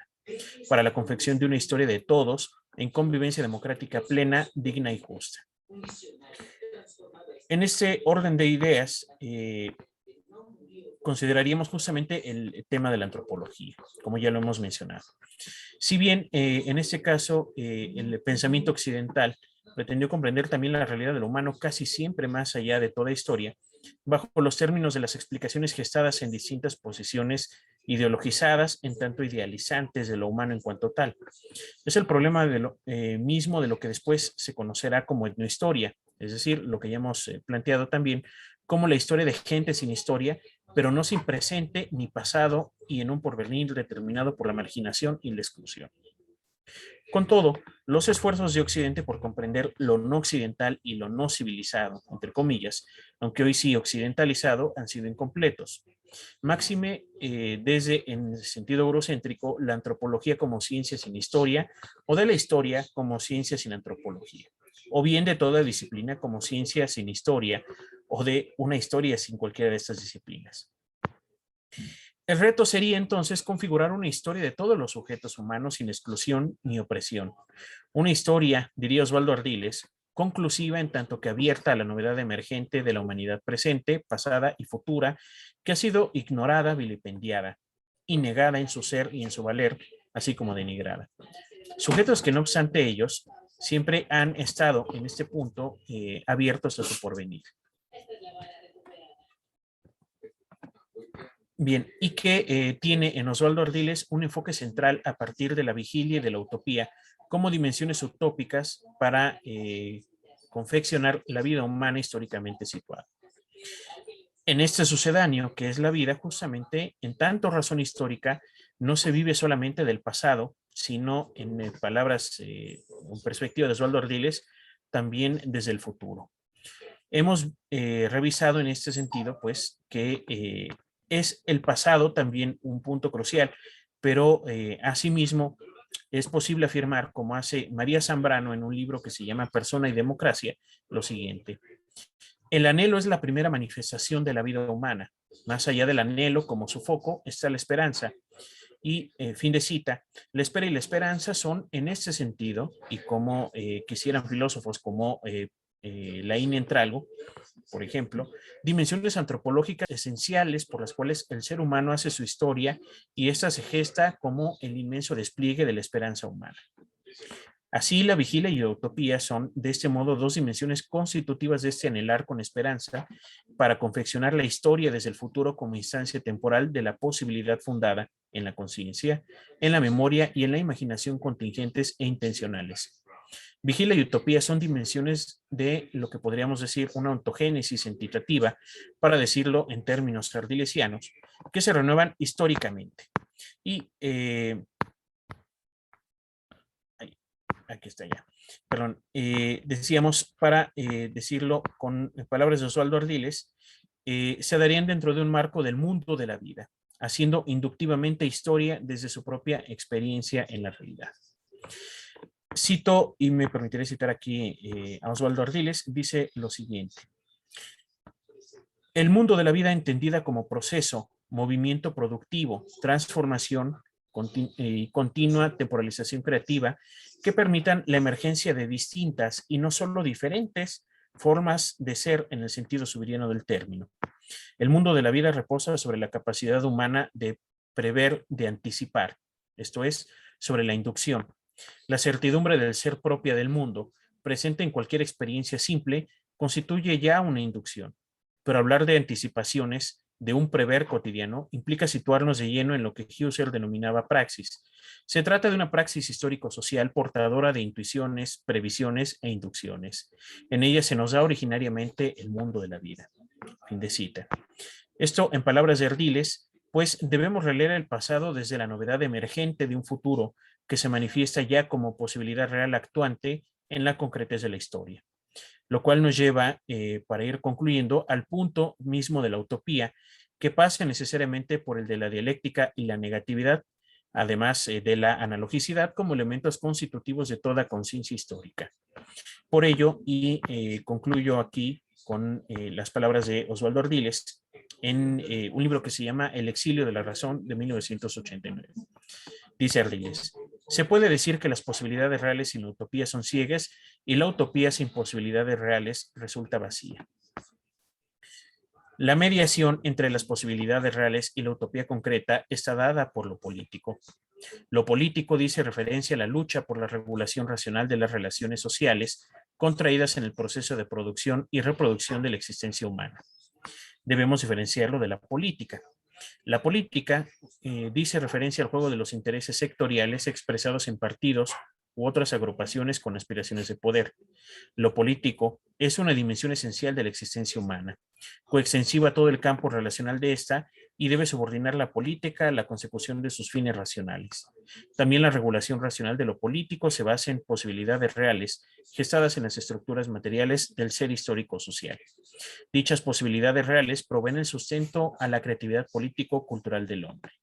para la confección de una historia de todos, en convivencia democrática plena, digna y justa. En este orden de ideas, consideraríamos justamente el tema de la antropología, como ya lo hemos mencionado. Si bien en este caso el pensamiento occidental pretendió comprender también la realidad del humano casi siempre más allá de toda historia, bajo los términos de las explicaciones gestadas en distintas posiciones ideologizadas, en tanto idealizantes de lo humano en cuanto tal. Es el problema de lo, mismo de lo que después se conocerá como etnohistoria, es decir, lo que ya hemos planteado también, como la historia de gente sin historia, pero no sin presente ni pasado y en un porvenir determinado por la marginación y la exclusión. Con todo, los esfuerzos de Occidente por comprender lo no occidental y lo no civilizado, entre comillas, aunque hoy sí occidentalizado, han sido incompletos. Máxime desde, en el sentido eurocéntrico, la antropología como ciencia sin historia o de la historia como ciencia sin antropología, o bien de toda disciplina como ciencia sin historia o de una historia sin cualquiera de estas disciplinas. El reto sería entonces configurar una historia de todos los sujetos humanos sin exclusión ni opresión. Una historia, diría Osvaldo Ardiles, conclusiva en tanto que abierta a la novedad emergente de la humanidad presente, pasada y futura, que ha sido ignorada, vilipendiada, y negada en su ser y en su valer, así como denigrada. Sujetos que no obstante ellos, siempre han estado en este punto abiertos a su porvenir. Bien, y que tiene en Osvaldo Ardiles un enfoque central a partir de la vigilia y de la utopía como dimensiones utópicas para confeccionar la vida humana históricamente situada. En este sucedáneo, que es la vida, justamente, en tanto razón histórica, no se vive solamente del pasado, sino en palabras, en perspectiva de Osvaldo Ardiles, también desde el futuro. Hemos revisado en este sentido, pues, que es el pasado también un punto crucial, pero asimismo es posible afirmar, como hace María Zambrano en un libro que se llama Persona y Democracia, lo siguiente. El anhelo es la primera manifestación de la vida humana. Más allá del anhelo, como su foco, está la esperanza. Y fin de cita, la espera y la esperanza son en este sentido, y como quisieran filósofos como Laín Entralgo, por ejemplo, dimensiones antropológicas esenciales por las cuales el ser humano hace su historia y esta se gesta como el inmenso despliegue de la esperanza humana. Así, la vigilia y la utopía son, de este modo, dos dimensiones constitutivas de este anhelar con esperanza para confeccionar la historia desde el futuro como instancia temporal de la posibilidad fundada en la conciencia, en la memoria y en la imaginación contingentes e intencionales. Vigilia y utopía son dimensiones de lo que podríamos decir una ontogénesis entitativa, para decirlo en términos ardilesianos, que se renuevan históricamente. Y aquí está ya. Perdón, decíamos, para decirlo con palabras de Osvaldo Ardiles, se darían dentro de un marco del mundo de la vida, haciendo inductivamente historia desde su propia experiencia en la realidad. Cito, y me permitiré citar aquí a Osvaldo Ardiles, dice lo siguiente. El mundo de la vida entendida como proceso, movimiento productivo, transformación y continua temporalización creativa que permitan la emergencia de distintas y no solo diferentes formas de ser en el sentido subiriano del término. El mundo de la vida reposa sobre la capacidad humana de prever, de anticipar, esto es, sobre la inducción. La certidumbre del ser propia del mundo, presente en cualquier experiencia simple, constituye ya una inducción. Pero hablar de anticipaciones, de un prever cotidiano, implica situarnos de lleno en lo que Husserl denominaba praxis. Se trata de una praxis histórico-social portadora de intuiciones, previsiones e inducciones. En ella se nos da originariamente el mundo de la vida. Fin de cita. Esto, en palabras de Ardiles, pues debemos releer el pasado desde la novedad emergente de un futuro que se manifiesta ya como posibilidad real actuante en la concretez de la historia. Lo cual nos lleva, para ir concluyendo, al punto mismo de la utopía, que pasa necesariamente por el de la dialéctica y la negatividad, además de la analogicidad como elementos constitutivos de toda conciencia histórica. Por ello, y concluyo aquí con las palabras de Osvaldo Ardiles, en un libro que se llama El exilio de la razón, de 1989. Dice Ardiles, se puede decir que las posibilidades reales sin la utopía son ciegas y la utopía sin posibilidades reales resulta vacía. La mediación entre las posibilidades reales y la utopía concreta está dada por lo político. Lo político dice referencia a la lucha por la regulación racional de las relaciones sociales contraídas en el proceso de producción y reproducción de la existencia humana. Debemos diferenciarlo de la política. La política dice referencia al juego de los intereses sectoriales expresados en partidos u otras agrupaciones con aspiraciones de poder. Lo político es una dimensión esencial de la existencia humana, coextensiva a todo el campo relacional de esta y debe subordinar la política a la consecución de sus fines racionales. También la regulación racional de lo político se basa en posibilidades reales, gestadas en las estructuras materiales del ser histórico-social. Dichas posibilidades reales proveen el sustento a la creatividad político-cultural del hombre.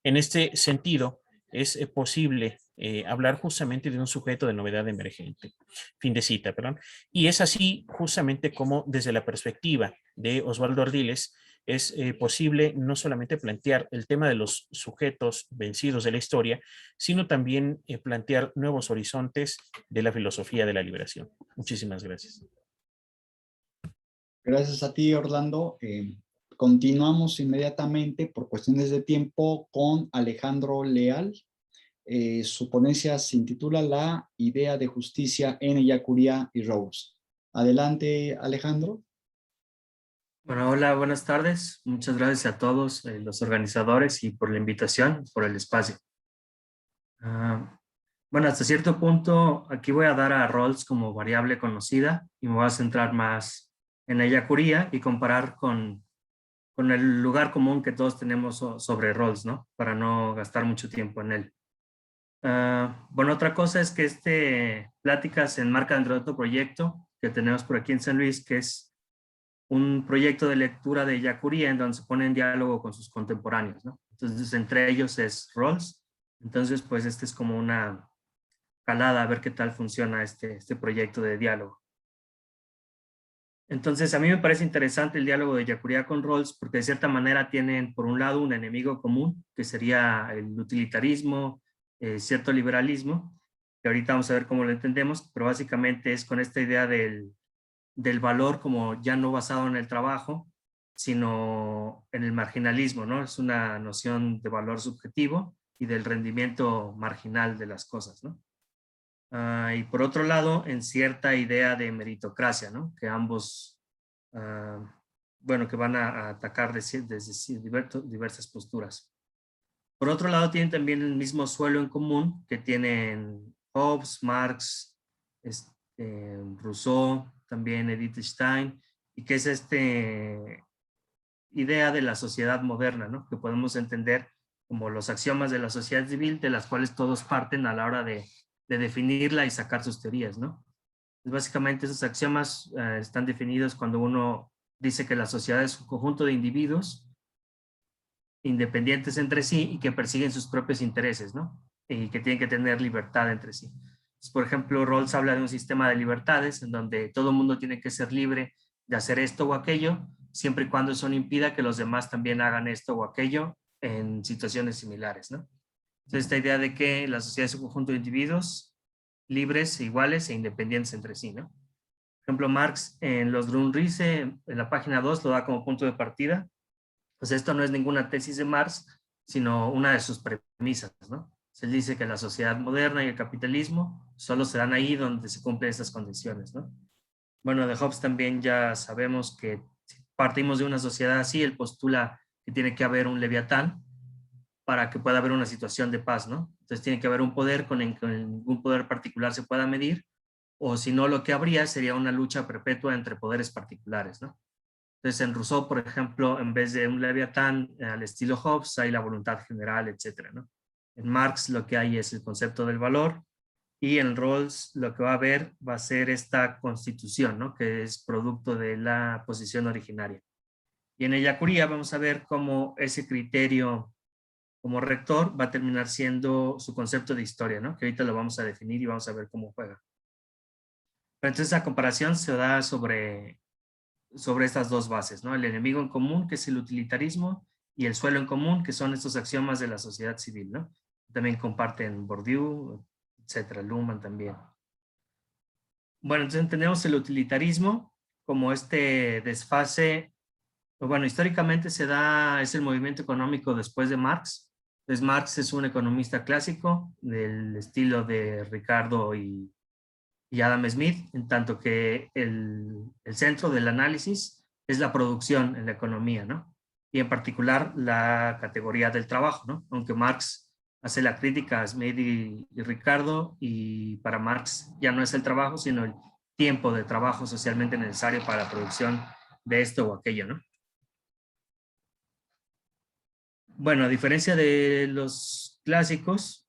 En este sentido, es posible hablar justamente de un sujeto de novedad emergente. Fin de cita, perdón. Y es así justamente como desde la perspectiva de Osvaldo Ardiles es posible no solamente plantear el tema de los sujetos vencidos de la historia, sino también plantear nuevos horizontes de la filosofía de la liberación. Muchísimas gracias. Gracias a ti, Orlando. Continuamos inmediatamente por cuestiones de tiempo con Alejandro Leal. Su ponencia se intitula La idea de justicia en Ellacuría y Rawls. Adelante, Alejandro. Bueno, hola, buenas tardes. Muchas gracias a todos los organizadores y por la invitación, por el espacio. Bueno, hasta cierto punto aquí voy a dar a roles como variable conocida y me voy a centrar más en la yacuría y comparar con el lugar común que todos tenemos sobre roles, ¿no? Para no gastar mucho tiempo en él. Bueno, otra cosa es que plática se enmarca dentro de otro proyecto que tenemos por aquí en San Luis, que es un proyecto de lectura de yacuría en donde se pone en diálogo con sus contemporáneos, ¿no? Entonces, entre ellos es roles. Entonces, pues es como una calada a ver qué tal funciona este proyecto de diálogo. Entonces, a mí me parece interesante el diálogo de yacuría con roles porque de cierta manera tienen, por un lado, un enemigo común, que sería el utilitarismo, cierto liberalismo, que ahorita vamos a ver cómo lo entendemos, pero básicamente es con esta idea del valor como ya no basado en el trabajo, sino en el marginalismo, ¿no? Es una noción de valor subjetivo y del rendimiento marginal de las cosas, ¿no? Y por otro lado, en cierta idea de meritocracia, ¿no? Que ambos, bueno, que van a atacar desde diversas posturas. Por otro lado, tienen también el mismo suelo en común que tienen Hobbes, Marx, Rousseau, también Edith Stein, y que es idea de la sociedad moderna, ¿no? Que podemos entender como los axiomas de la sociedad civil, de las cuales todos parten a la hora de definirla y sacar sus teorías, ¿no? Pues básicamente esos axiomas están definidos cuando uno dice que la sociedad es un conjunto de individuos independientes entre sí y que persiguen sus propios intereses, ¿no? Y que tienen que tener libertad entre sí. Entonces, por ejemplo, Rawls habla de un sistema de libertades en donde todo el mundo tiene que ser libre de hacer esto o aquello, siempre y cuando eso no impida que los demás también hagan esto o aquello en situaciones similares, ¿no? Entonces, esta idea de que la sociedad es un conjunto de individuos libres, iguales e independientes entre sí, ¿no? Por ejemplo, Marx en los Grundrisse, en la página 2, lo da como punto de partida. Pues esto no es ninguna tesis de Marx, sino una de sus premisas, ¿no? Se dice que la sociedad moderna y el capitalismo solo se dan ahí donde se cumplen esas condiciones, ¿no? Bueno, de Hobbes también ya sabemos que si partimos de una sociedad así, él postula que tiene que haber un leviatán para que pueda haber una situación de paz, ¿no? Entonces tiene que haber un poder con el que ningún poder particular se pueda medir, o si no, lo que habría sería una lucha perpetua entre poderes particulares, ¿no? Entonces, en Rousseau, por ejemplo, en vez de un leviatán al estilo Hobbes, hay la voluntad general, etcétera, ¿no? En Marx lo que hay es el concepto del valor y en Rawls lo que va a haber va a ser esta constitución, ¿no? Que es producto de la posición originaria. Y en Ellacuría vamos a ver cómo ese criterio como rector va a terminar siendo su concepto de historia, ¿no? Que ahorita lo vamos a definir y vamos a ver cómo juega. Pero entonces la comparación se da sobre estas dos bases, ¿no? El enemigo en común, que es el utilitarismo, y el suelo en común, que son estos axiomas de la sociedad civil, ¿no? También comparten Bourdieu, etcétera, Luhmann también. Bueno, entonces entendemos el utilitarismo como este desfase, bueno, históricamente es el movimiento económico después de Marx. Entonces Marx es un economista clásico del estilo de Ricardo y Adam Smith, en tanto que el centro del análisis es la producción en la economía, ¿no? Y en particular la categoría del trabajo, ¿no? Aunque Marx hace la crítica a Smith y Ricardo, y para Marx ya no es el trabajo, sino el tiempo de trabajo socialmente necesario para la producción de esto o aquello, ¿no? Bueno, a diferencia de los clásicos,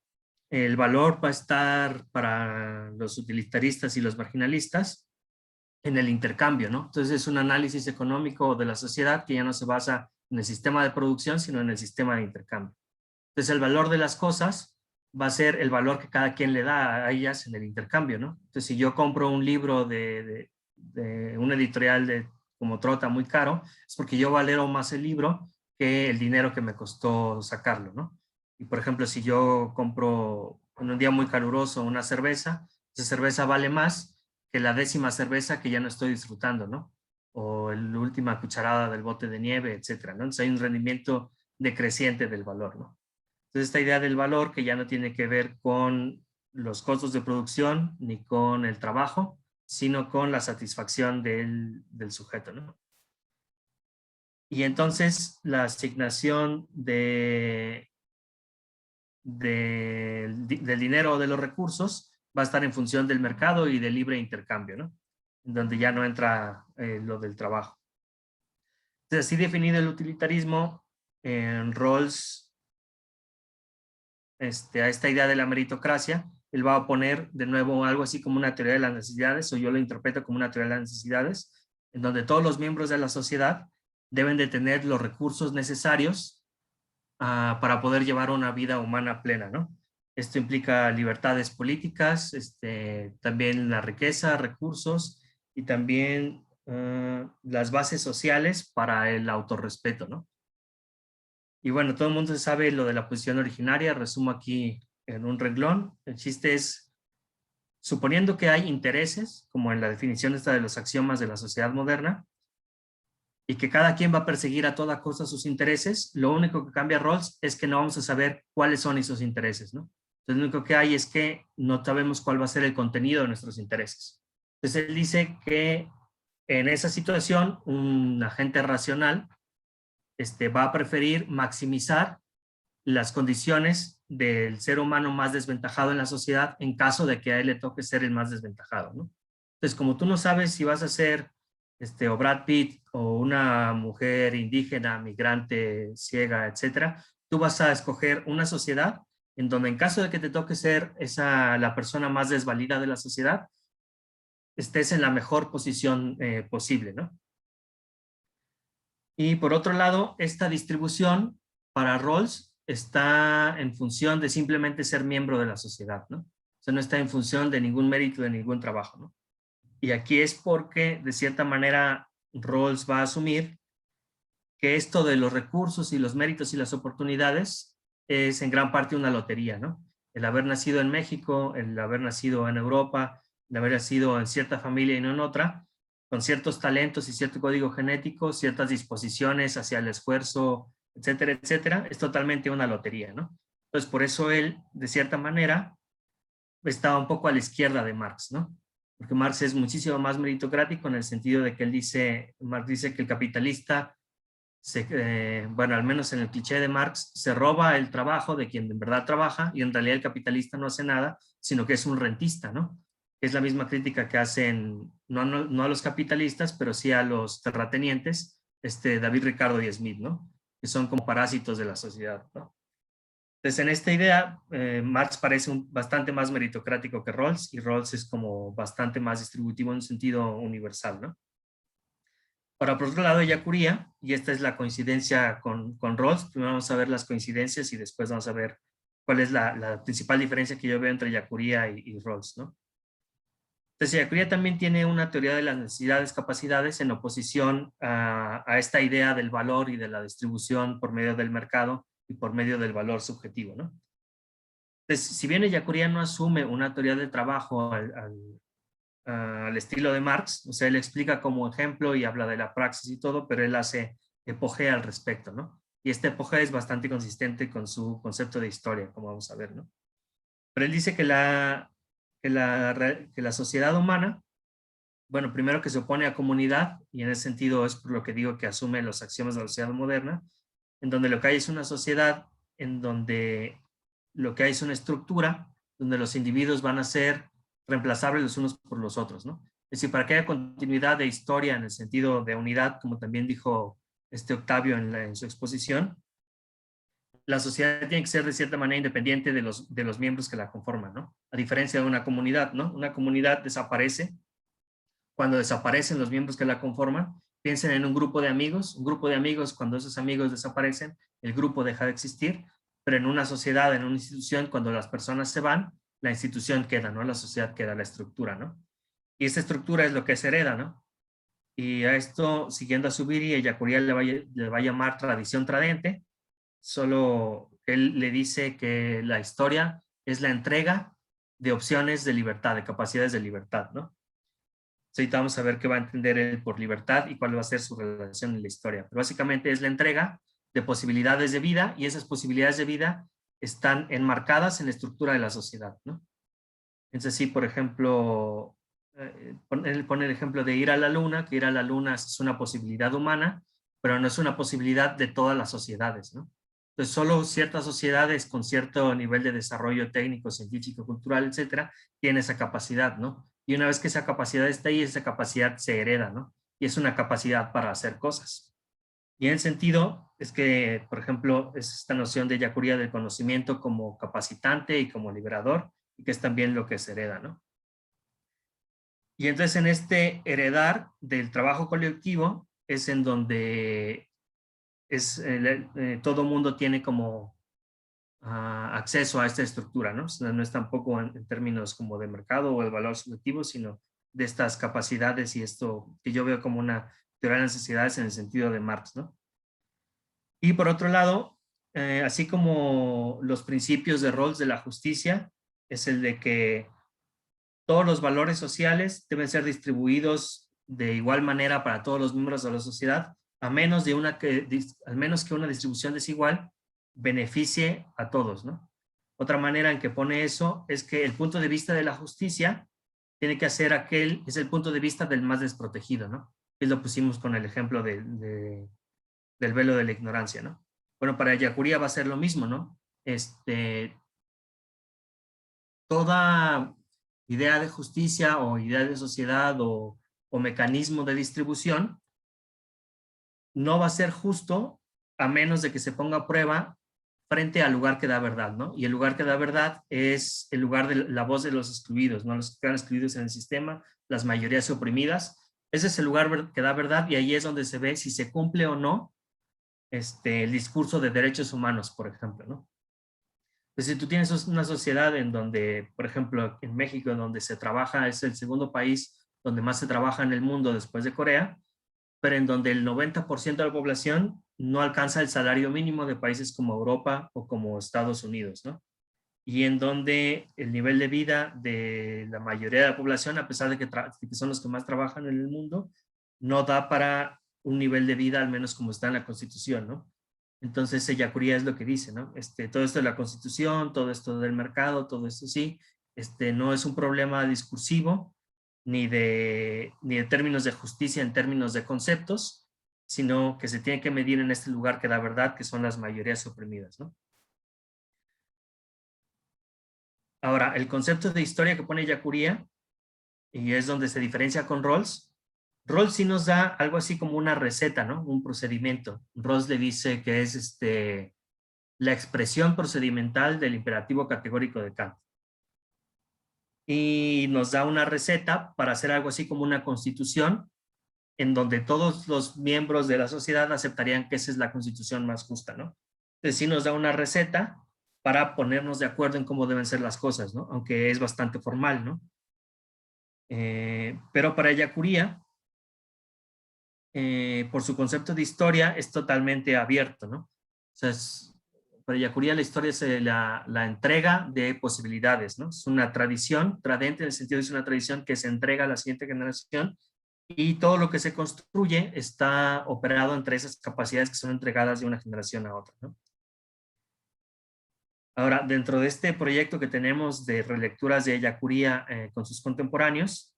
el valor va a estar para los utilitaristas y los marginalistas en el intercambio, ¿no? Entonces es un análisis económico de la sociedad que ya no se basa en el sistema de producción, sino en el sistema de intercambio. Entonces el valor de las cosas va a ser el valor que cada quien le da a ellas en el intercambio, ¿no? Entonces si yo compro un libro de una editorial como Trota muy caro, es porque yo valoro más el libro que el dinero que me costó sacarlo, ¿no? Y por ejemplo, si yo compro en un día muy caluroso una cerveza, esa cerveza vale más que la 10ª cerveza que ya no estoy disfrutando, ¿no? O la última cucharada del bote de nieve, etcétera, ¿no? Entonces hay un rendimiento decreciente del valor, ¿no? Entonces esta idea del valor que ya no tiene que ver con los costos de producción ni con el trabajo, sino con la satisfacción del sujeto, ¿no? Y entonces la asignación del dinero o de los recursos va a estar en función del mercado y del libre intercambio, ¿no? En donde ya no entra lo del trabajo. Entonces, así definido el utilitarismo, en Rawls, a esta idea de la meritocracia, él va a poner de nuevo algo así como una teoría de las necesidades, o yo lo interpreto como una teoría de las necesidades, en donde todos los miembros de la sociedad deben de tener los recursos necesarios para poder llevar una vida humana plena, ¿no? Esto implica libertades políticas, también la riqueza, recursos y también las bases sociales para el autorrespeto, ¿no? Y bueno, todo el mundo sabe lo de la posición originaria, resumo aquí en un renglón. El chiste es, suponiendo que hay intereses, como en la definición esta de los axiomas de la sociedad moderna, y que cada quien va a perseguir a toda costa sus intereses, lo único que cambia Rawls es que no vamos a saber cuáles son esos intereses, ¿no? Entonces, lo único que hay es que no sabemos cuál va a ser el contenido de nuestros intereses. Entonces, él dice que en esa situación, un agente racional va a preferir maximizar las condiciones del ser humano más desventajado en la sociedad en caso de que a él le toque ser el más desventajado, ¿no? Entonces, como tú no sabes si vas a ser o Brad Pitt o una mujer indígena, migrante, ciega, etcétera, tú vas a escoger una sociedad en donde en caso de que te toque ser la persona más desvalida de la sociedad, estés en la mejor posición posible, ¿no? Y por otro lado, esta distribución para Rawls está en función de simplemente ser miembro de la sociedad, ¿no? O sea, no está en función de ningún mérito, de ningún trabajo, ¿no? Y aquí es porque, de cierta manera, Rawls va a asumir que esto de los recursos y los méritos y las oportunidades es en gran parte una lotería, ¿no? El haber nacido en México, el haber nacido en Europa, el haber nacido en cierta familia y no en otra, con ciertos talentos y cierto código genético, ciertas disposiciones hacia el esfuerzo, etcétera, etcétera, es totalmente una lotería, ¿no? Entonces, por eso él, de cierta manera, estaba un poco a la izquierda de Marx, ¿no? Porque Marx es muchísimo más meritocrático en el sentido de que Marx dice que el capitalista, bueno, al menos en el cliché de Marx, se roba el trabajo de quien en verdad trabaja y en realidad el capitalista no hace nada, sino que es un rentista, ¿no? Es la misma crítica que hacen, no a los capitalistas, pero sí a los terratenientes, David Ricardo y Smith, ¿no? Que son como parásitos de la sociedad, ¿no? Entonces, en esta idea, Marx parece bastante más meritocrático que Rawls, y Rawls es como bastante más distributivo en un sentido universal, ¿no? Ahora, por otro lado, Ellacuría, y esta es la coincidencia con Rawls, primero vamos a ver las coincidencias y después vamos a ver cuál es la principal diferencia que yo veo entre Ellacuría y Rawls, ¿no? Entonces, Ellacuría también tiene una teoría de las necesidades, capacidades en oposición a esta idea del valor y de la distribución por medio del mercado y por medio del valor subjetivo, ¿no? Entonces, si bien Ellacuría no asume una teoría del trabajo al estilo de Marx, o sea, él explica como ejemplo y habla de la praxis y todo, pero él hace epogea al respecto, ¿no? Y este epogea es bastante consistente con su concepto de historia, como vamos a ver, ¿no? Pero él dice que la sociedad humana, bueno, primero que se opone a comunidad, y en ese sentido es por lo que digo que asume los axiomas de la sociedad moderna, en donde lo que hay es una sociedad en donde lo que hay es una estructura, donde los individuos van a ser reemplazables los unos por los otros, ¿no? Es decir, para que haya continuidad de historia en el sentido de unidad, como también dijo Octavio en su exposición, la sociedad tiene que ser de cierta manera independiente de los miembros que la conforman, ¿no? A diferencia de una comunidad, ¿no? Una comunidad desaparece cuando desaparecen los miembros que la conforman. Piensen en un grupo de amigos cuando esos amigos desaparecen, el grupo deja de existir, pero en una sociedad, en una institución, cuando las personas se van, la institución queda, ¿no? La sociedad queda, la estructura, ¿no? Y esta estructura es lo que se hereda, ¿no? Y a esto, siguiendo a Zubiri, Ellacuría le va a llamar tradición tradente, solo él le dice que la historia es la entrega de opciones de libertad, de capacidades de libertad, ¿no? Ahorita vamos a ver qué va a entender él por libertad y cuál va a ser su relación en la historia. Pero básicamente es la entrega de posibilidades de vida, y esas posibilidades de vida están enmarcadas en la estructura de la sociedad, ¿no? Entonces, sí, por ejemplo, él pone el ejemplo de ir a la luna, que ir a la luna es una posibilidad humana, pero no es una posibilidad de todas las sociedades, ¿no? Entonces, solo ciertas sociedades con cierto nivel de desarrollo técnico, científico, cultural, etcétera, tienen esa capacidad, ¿no? Y una vez que esa capacidad está ahí, esa capacidad se hereda, ¿no? Y es una capacidad para hacer cosas. Y en el sentido es que, por ejemplo, es esta noción de yacuría del conocimiento como capacitante y como liberador, y que es también lo que se hereda, ¿no? Y entonces en este heredar del trabajo colectivo es en donde todo mundo tiene como acceso a esta estructura, ¿no? O sea, no es tampoco en términos como de mercado o el valor subjetivo, sino de estas capacidades y esto que yo veo como una teoría de las necesidades en el sentido de Marx, ¿no? Y por otro lado, así como los principios de Rawls de la justicia, es el de que todos los valores sociales deben ser distribuidos de igual manera para todos los miembros de la sociedad, al menos que una distribución desigual beneficie a todos, ¿no? Otra manera en que pone eso es que el punto de vista de la justicia tiene que ser es el punto de vista del más desprotegido, ¿no? Y lo pusimos con el ejemplo del velo de la ignorancia, ¿no? Bueno, para yacuría va a ser lo mismo, ¿no? Toda idea de justicia o idea de sociedad o mecanismo de distribución no va a ser justo a menos de que se ponga a prueba frente al lugar que da verdad, ¿no? Y el lugar que da verdad es el lugar de la voz de los excluidos, ¿no? Los que quedan excluidos en el sistema, las mayorías oprimidas. Ese es el lugar que da verdad y ahí es donde se ve si se cumple o no el discurso de derechos humanos, por ejemplo, ¿no? Pues si tú tienes una sociedad en donde, por ejemplo, en México, donde se trabaja, es el segundo país donde más se trabaja en el mundo después de Corea, pero en donde el 90% de la población no alcanza el salario mínimo de países como Europa o como Estados Unidos, ¿no? Y en donde el nivel de vida de la mayoría de la población, a pesar de que son los que más trabajan en el mundo, no da para un nivel de vida, al menos como está en la Constitución, ¿no? Entonces, yacuría es lo que dice, ¿no? Todo esto de la Constitución, todo esto del mercado, todo esto sí, no es un problema discursivo, ni de términos de justicia en términos de conceptos, sino que se tiene que medir en este lugar que da verdad, que son las mayorías oprimidas, ¿no? Ahora, el concepto de historia que pone yacuría, y es donde se diferencia con Rawls, Rawls sí nos da algo así como una receta, ¿no? Un procedimiento. Rawls le dice que es la expresión procedimental del imperativo categórico de Kant. Y nos da una receta para hacer algo así como una constitución en donde todos los miembros de la sociedad aceptarían que esa es la constitución más justa, ¿no? Entonces sí nos da una receta para ponernos de acuerdo en cómo deben ser las cosas, ¿no? Aunque es bastante formal, ¿no? Pero para yacuría, por su concepto de historia, es totalmente abierto, ¿no? O sea, para yacuría la historia es la entrega de posibilidades, ¿no? Es una tradición, tradente en el sentido de es una tradición que se entrega a la siguiente generación y todo lo que se construye está operado entre esas capacidades que son entregadas de una generación a otra, ¿no? Ahora, dentro de este proyecto que tenemos de relecturas de yacuría con sus contemporáneos,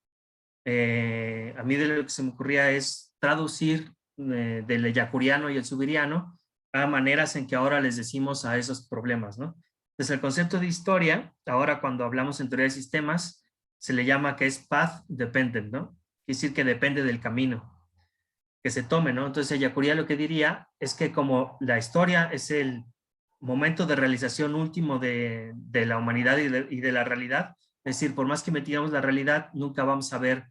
a mí de lo que se me ocurría es traducir del yacuriano y el subiriano a maneras en que ahora les decimos a esos problemas, ¿no? Entonces el concepto de historia, ahora cuando hablamos en teoría de sistemas, se le llama que es path dependent, ¿no? Quiere decir que depende del camino que se tome, ¿no? Entonces el yacuría lo que diría es que como la historia es el momento de realización último de la humanidad y de la realidad, es decir, por más que metamos la realidad, nunca vamos a ver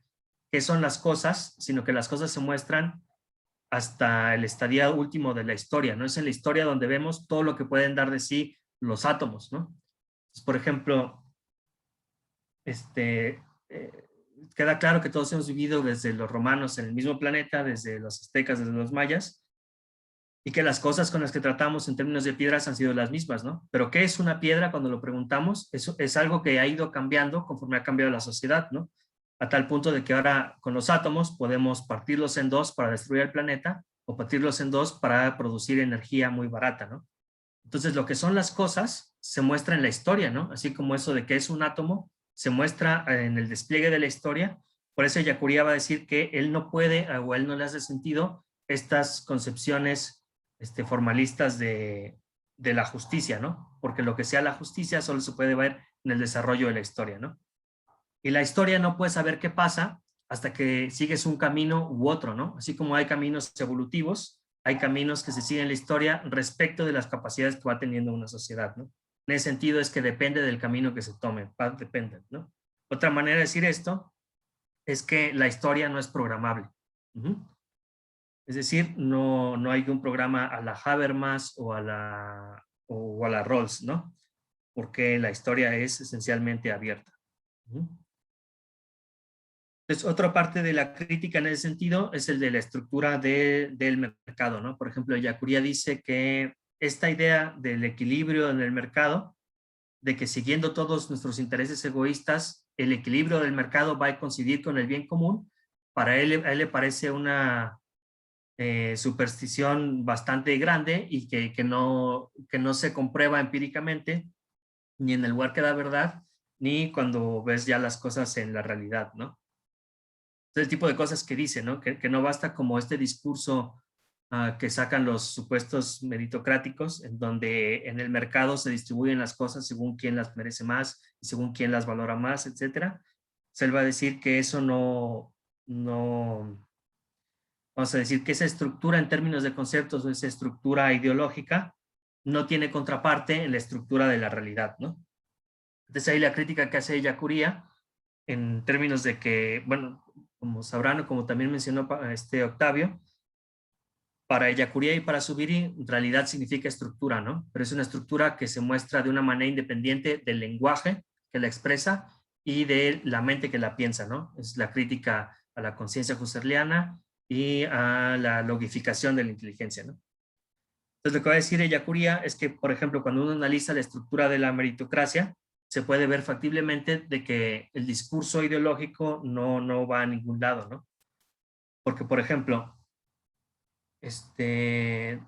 qué son las cosas, sino que las cosas se muestran hasta el estadio último de la historia, ¿no? Es en la historia donde vemos todo lo que pueden dar de sí los átomos, ¿no? Entonces, por ejemplo, queda claro que todos hemos vivido desde los romanos en el mismo planeta, desde los aztecas, desde los mayas, y que las cosas con las que tratamos en términos de piedras han sido las mismas, ¿no? Pero ¿qué es una piedra cuando lo preguntamos? Eso es algo que ha ido cambiando conforme ha cambiado la sociedad, ¿no? A tal punto de que ahora con los átomos podemos partirlos en dos para destruir el planeta o partirlos en dos para producir energía muy barata, ¿no? Entonces lo que son las cosas se muestra en la historia, ¿no? Así como eso de que es un átomo se muestra en el despliegue de la historia. Por eso yacuría va a decir que él no puede o él no le hace sentido estas concepciones formalistas de la justicia, ¿no? Porque lo que sea la justicia solo se puede ver en el desarrollo de la historia, ¿no? Y la historia no puedes saber qué pasa hasta que sigues un camino u otro, ¿no? Así como hay caminos evolutivos, hay caminos que se siguen en la historia respecto de las capacidades que va teniendo una sociedad, ¿no? En ese sentido es que depende del camino que se tome, depende, ¿no? Otra manera de decir esto es que la historia no es programable. Es decir, no hay un programa a la Habermas o a la Rawls, ¿no? Porque la historia es esencialmente abierta. Entonces, otra parte de la crítica en ese sentido es el de la estructura del mercado, ¿no? Por ejemplo, Ellacuría dice que esta idea del equilibrio en el mercado, de que siguiendo todos nuestros intereses egoístas, el equilibrio del mercado va a coincidir con el bien común, a él le parece una superstición bastante grande y que no se comprueba empíricamente, ni en el lugar que da verdad, ni cuando ves ya las cosas en la realidad, ¿no? El tipo de cosas que dice, ¿no? Que no basta como este discurso que sacan los supuestos meritocráticos, en donde en el mercado se distribuyen las cosas según quién las merece más y según quién las valora más, etcétera. Se va a decir que eso no, vamos a decir que esa estructura en términos de conceptos o esa estructura ideológica no tiene contraparte en la estructura de la realidad, ¿no? Entonces ahí la crítica que hace Ellacuría en términos de que, bueno, como sabrán o como también mencionó Octavio, para Ellacuría y para Zubiri, realidad significa estructura, ¿no? Pero es una estructura que se muestra de una manera independiente del lenguaje que la expresa y de la mente que la piensa, ¿no? Es la crítica a la conciencia husserliana y a la logificación de la inteligencia, ¿no? Entonces, lo que va a decir Ellacuría es que, por ejemplo, cuando uno analiza la estructura de la meritocracia, se puede ver factiblemente de que el discurso ideológico no va a ningún lado, ¿no? Porque, por ejemplo,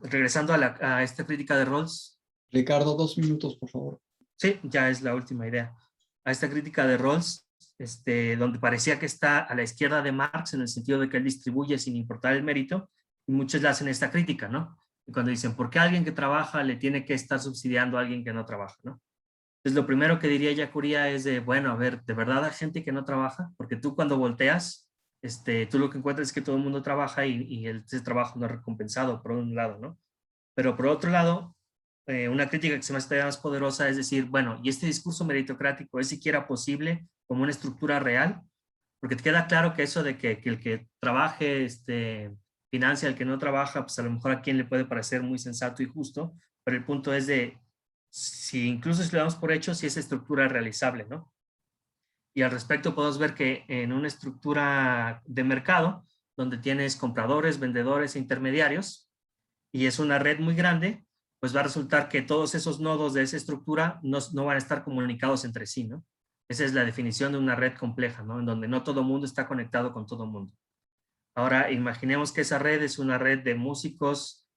regresando a esta crítica de Rawls. Ricardo, 2 minutos, por favor. Sí, ya es la última idea. A esta crítica de Rawls, donde parecía que está a la izquierda de Marx, en el sentido de que él distribuye sin importar el mérito, y muchos le hacen esta crítica, ¿no? Y cuando dicen, ¿por qué alguien que trabaja le tiene que estar subsidiando a alguien que no trabaja, ¿no? Entonces, lo primero que diría Ellacuría es de, bueno, a ver, ¿de verdad hay gente que no trabaja? Porque tú cuando volteas, tú lo que encuentras es que todo el mundo trabaja y ese trabajo no es recompensado, por un lado, ¿no? Pero por otro lado, una crítica que se me hace más poderosa es decir, bueno, ¿y este discurso meritocrático es siquiera posible como una estructura real? Porque te queda claro que eso de que el que trabaje financia al que no trabaja, pues a lo mejor a quien le puede parecer muy sensato y justo, pero el punto es de, si incluso si lo damos por hecho, si esa estructura es realizable, ¿no? Y al respecto podemos ver que en una estructura de mercado, donde tienes compradores, vendedores e intermediarios, y es una red muy grande, pues va a resultar que todos esos nodos de esa estructura no van a estar comunicados entre sí, ¿no? Esa es la definición de una red compleja, ¿no? En donde no todo mundo está conectado con todo mundo. Ahora, imaginemos que esa red es una red de músicos,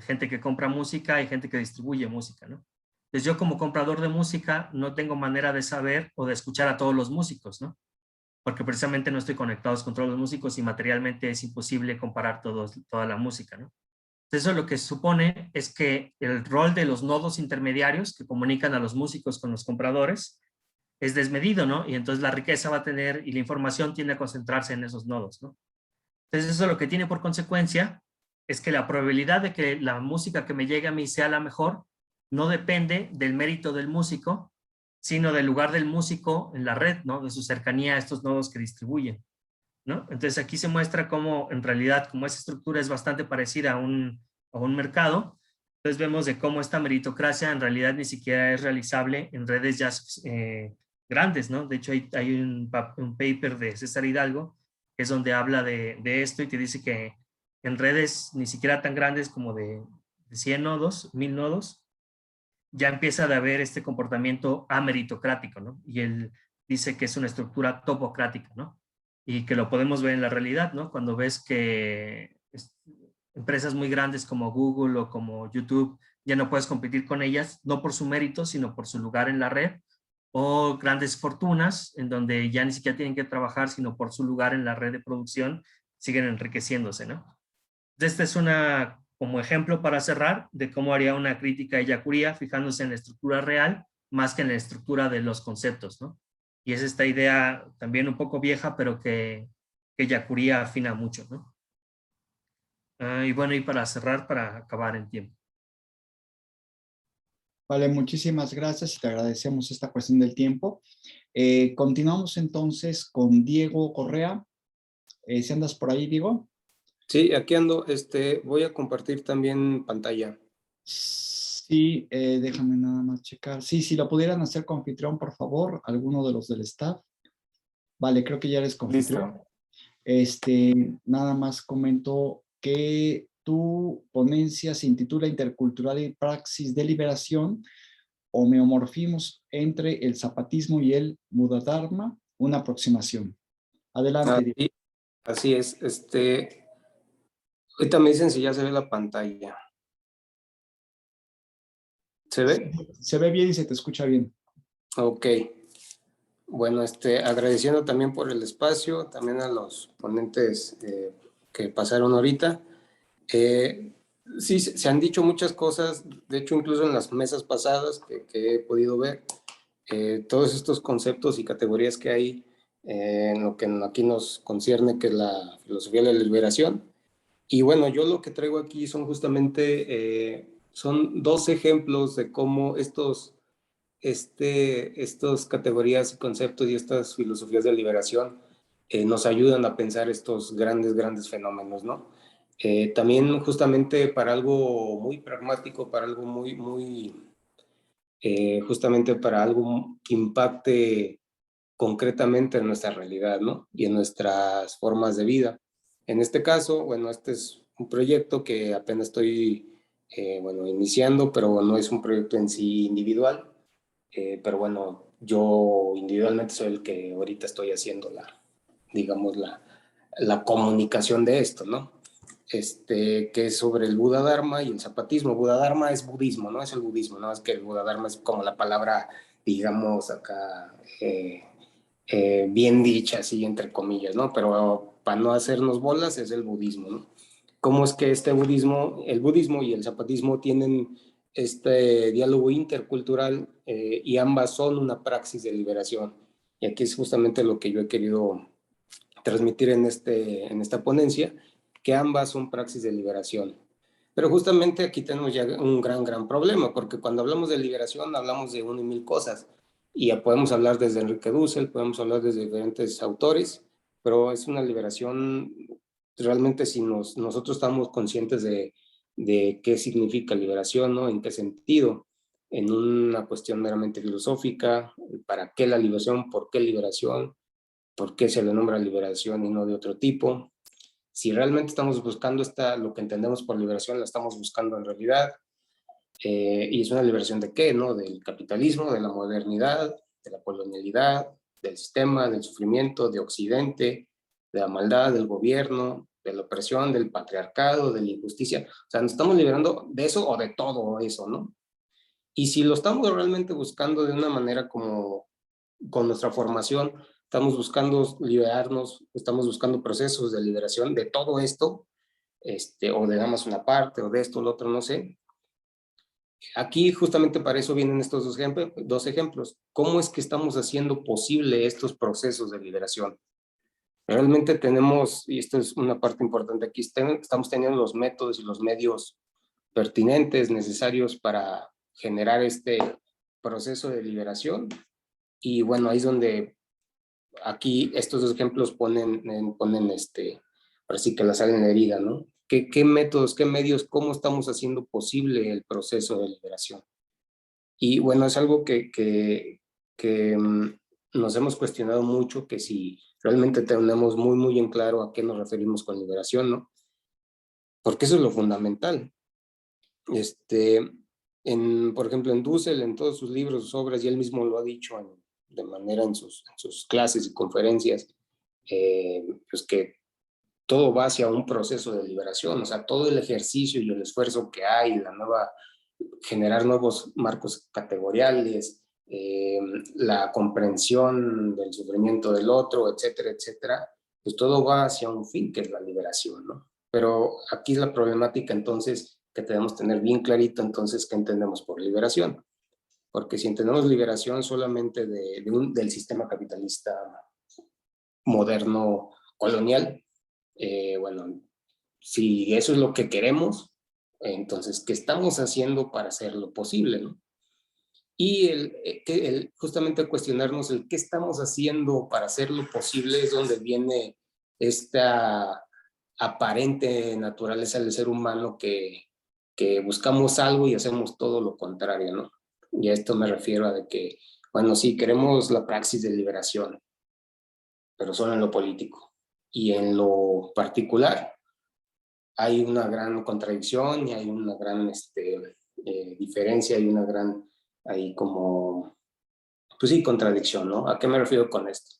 gente que compra música y gente que distribuye música, ¿no? Entonces yo como comprador de música no tengo manera de saber o de escuchar a todos los músicos, ¿no? Porque precisamente no estoy conectado con todos los músicos y materialmente es imposible comparar toda la música, ¿no? Entonces eso lo que supone es que el rol de los nodos intermediarios que comunican a los músicos con los compradores es desmedido, ¿no? Y entonces la riqueza va a tener y la información tiende a concentrarse en esos nodos, ¿no? Entonces eso lo que tiene por consecuencia es que la probabilidad de que la música que me llegue a mí sea la mejor no depende del mérito del músico, sino del lugar del músico en la red, ¿no? De su cercanía a estos nodos que distribuyen, ¿no? Entonces aquí se muestra cómo en realidad, como esa estructura es bastante parecida a un mercado, entonces vemos de cómo esta meritocracia en realidad ni siquiera es realizable en redes ya grandes, ¿no? De hecho hay un paper de César Hidalgo que es donde habla de esto y te dice que en redes ni siquiera tan grandes como de 100 nodos, 1000 nodos, ya empieza a haber este comportamiento ameritocrático, ¿no? Y él dice que es una estructura topocrática, ¿no? Y que lo podemos ver en la realidad, ¿no? Cuando ves que empresas muy grandes como Google o como YouTube ya no puedes competir con ellas, no por su mérito, sino por su lugar en la red, o grandes fortunas en donde ya ni siquiera tienen que trabajar, sino por su lugar en la red de producción, siguen enriqueciéndose, ¿no? Este es como ejemplo para cerrar de cómo haría una crítica a Ellacuría, fijándose en la estructura real más que en la estructura de los conceptos, ¿no? Y es esta idea también un poco vieja, pero que Ellacuría afina mucho, ¿no? Y bueno, y para cerrar, para acabar en tiempo. Vale, muchísimas gracias y te agradecemos esta cuestión del tiempo. Continuamos entonces con Diego Correa. Si andas por ahí, Diego. Sí, aquí ando. Voy a compartir también pantalla. Sí, déjame nada más checar. Sí, si lo pudieran hacer con anfitrión, por favor, alguno de los del staff. Vale, creo que ya eres confitrión. Nada más comento que tu ponencia se intitula Intercultural y Praxis de Liberación, homeomorfismos entre el zapatismo y el Buddha-dharma, una aproximación. Adelante. Diego. Así es. Ahorita me dicen si ya se ve la pantalla. ¿Se ve? Se ve bien y se te escucha bien. Ok. Bueno, agradeciendo también por el espacio, también a los ponentes que pasaron ahorita. Sí, se han dicho muchas cosas, de hecho incluso en las mesas pasadas que he podido ver, todos estos conceptos y categorías que hay en lo que aquí nos concierne, que es la filosofía de la liberación. Y bueno, yo lo que traigo aquí son justamente, son dos ejemplos de cómo estos categorías y conceptos y estas filosofías de liberación nos ayudan a pensar estos grandes fenómenos, ¿no? También justamente para algo muy pragmático, para algo justamente para algo que impacte concretamente en nuestra realidad, ¿no? Y en nuestras formas de vida. En este caso, bueno, este es un proyecto que apenas estoy, iniciando, pero no es un proyecto en sí individual. Pero bueno, yo individualmente soy el que ahorita estoy haciendo la comunicación de esto, ¿no? Que es sobre el Buda Dharma y el zapatismo. Buda Dharma es budismo, ¿no? Es el budismo, ¿no? Es que el Buda Dharma es como la palabra, digamos, acá, bien dicha, así entre comillas, ¿no? Pero para no hacernos bolas es el budismo, ¿no? ¿Cómo es que el budismo y el zapatismo tienen este diálogo intercultural y ambas son una praxis de liberación? Y aquí es justamente lo que yo he querido transmitir en esta ponencia, que ambas son praxis de liberación. Pero justamente aquí tenemos ya un gran problema, porque cuando hablamos de liberación hablamos de una y mil cosas. Y ya podemos hablar desde Enrique Dussel, podemos hablar desde diferentes autores, pero es una liberación realmente si nosotros estamos conscientes de qué significa liberación, ¿no? En qué sentido, en una cuestión meramente filosófica, para qué la liberación, por qué liberación, por qué se le nombra liberación y no de otro tipo. Si realmente estamos buscando lo que entendemos por liberación, la estamos buscando en realidad. Y es una liberación de qué, ¿no? Del capitalismo, de la modernidad, de la colonialidad, del sistema, del sufrimiento, de Occidente, de la maldad, del gobierno, de la opresión, del patriarcado, de la injusticia. O sea, nos estamos liberando de eso o de todo eso, ¿no? Y si lo estamos realmente buscando de una manera como con nuestra formación, estamos buscando liberarnos, estamos buscando procesos de liberación de todo esto, o de nada más una parte, o de esto, o lo otro, no sé. Aquí justamente para eso vienen estos dos ejemplos. ¿Cómo es que estamos haciendo posible estos procesos de liberación? Realmente tenemos, y esto es una parte importante aquí, estamos teniendo los métodos y los medios pertinentes, necesarios para generar este proceso de liberación. Y bueno, ahí es donde aquí estos dos ejemplos ponen así que la sal en la herida, ¿no? ¿Qué métodos, qué medios, cómo estamos haciendo posible el proceso de liberación? Y bueno, es algo que nos hemos cuestionado mucho, que si realmente tenemos muy en claro a qué nos referimos con liberación, ¿no? Porque eso es lo fundamental. Por ejemplo, en Dussel, en todos sus libros, sus obras, y él mismo lo ha dicho de manera en sus clases y conferencias, pues que todo va hacia un proceso de liberación, o sea, todo el ejercicio y el esfuerzo que hay, generar nuevos marcos categoriales, la comprensión del sufrimiento del otro, etcétera, pues todo va hacia un fin que es la liberación, ¿no? Pero aquí es la problemática entonces que debemos tener bien clarito entonces qué entendemos por liberación. Porque si entendemos liberación solamente del sistema capitalista moderno colonial, bueno, si eso es lo que queremos, entonces, ¿qué estamos haciendo para hacerlo posible, no? Y justamente cuestionarnos el qué estamos haciendo para hacerlo posible es donde viene esta aparente naturaleza del ser humano que buscamos algo y hacemos todo lo contrario, ¿no? Y a esto me refiero a de que, bueno, sí, queremos la praxis de liberación, pero solo en lo político. Y en lo particular hay una gran contradicción y hay una gran diferencia, hay una gran, hay como, pues sí, contradicción, ¿no? ¿A qué me refiero con esto?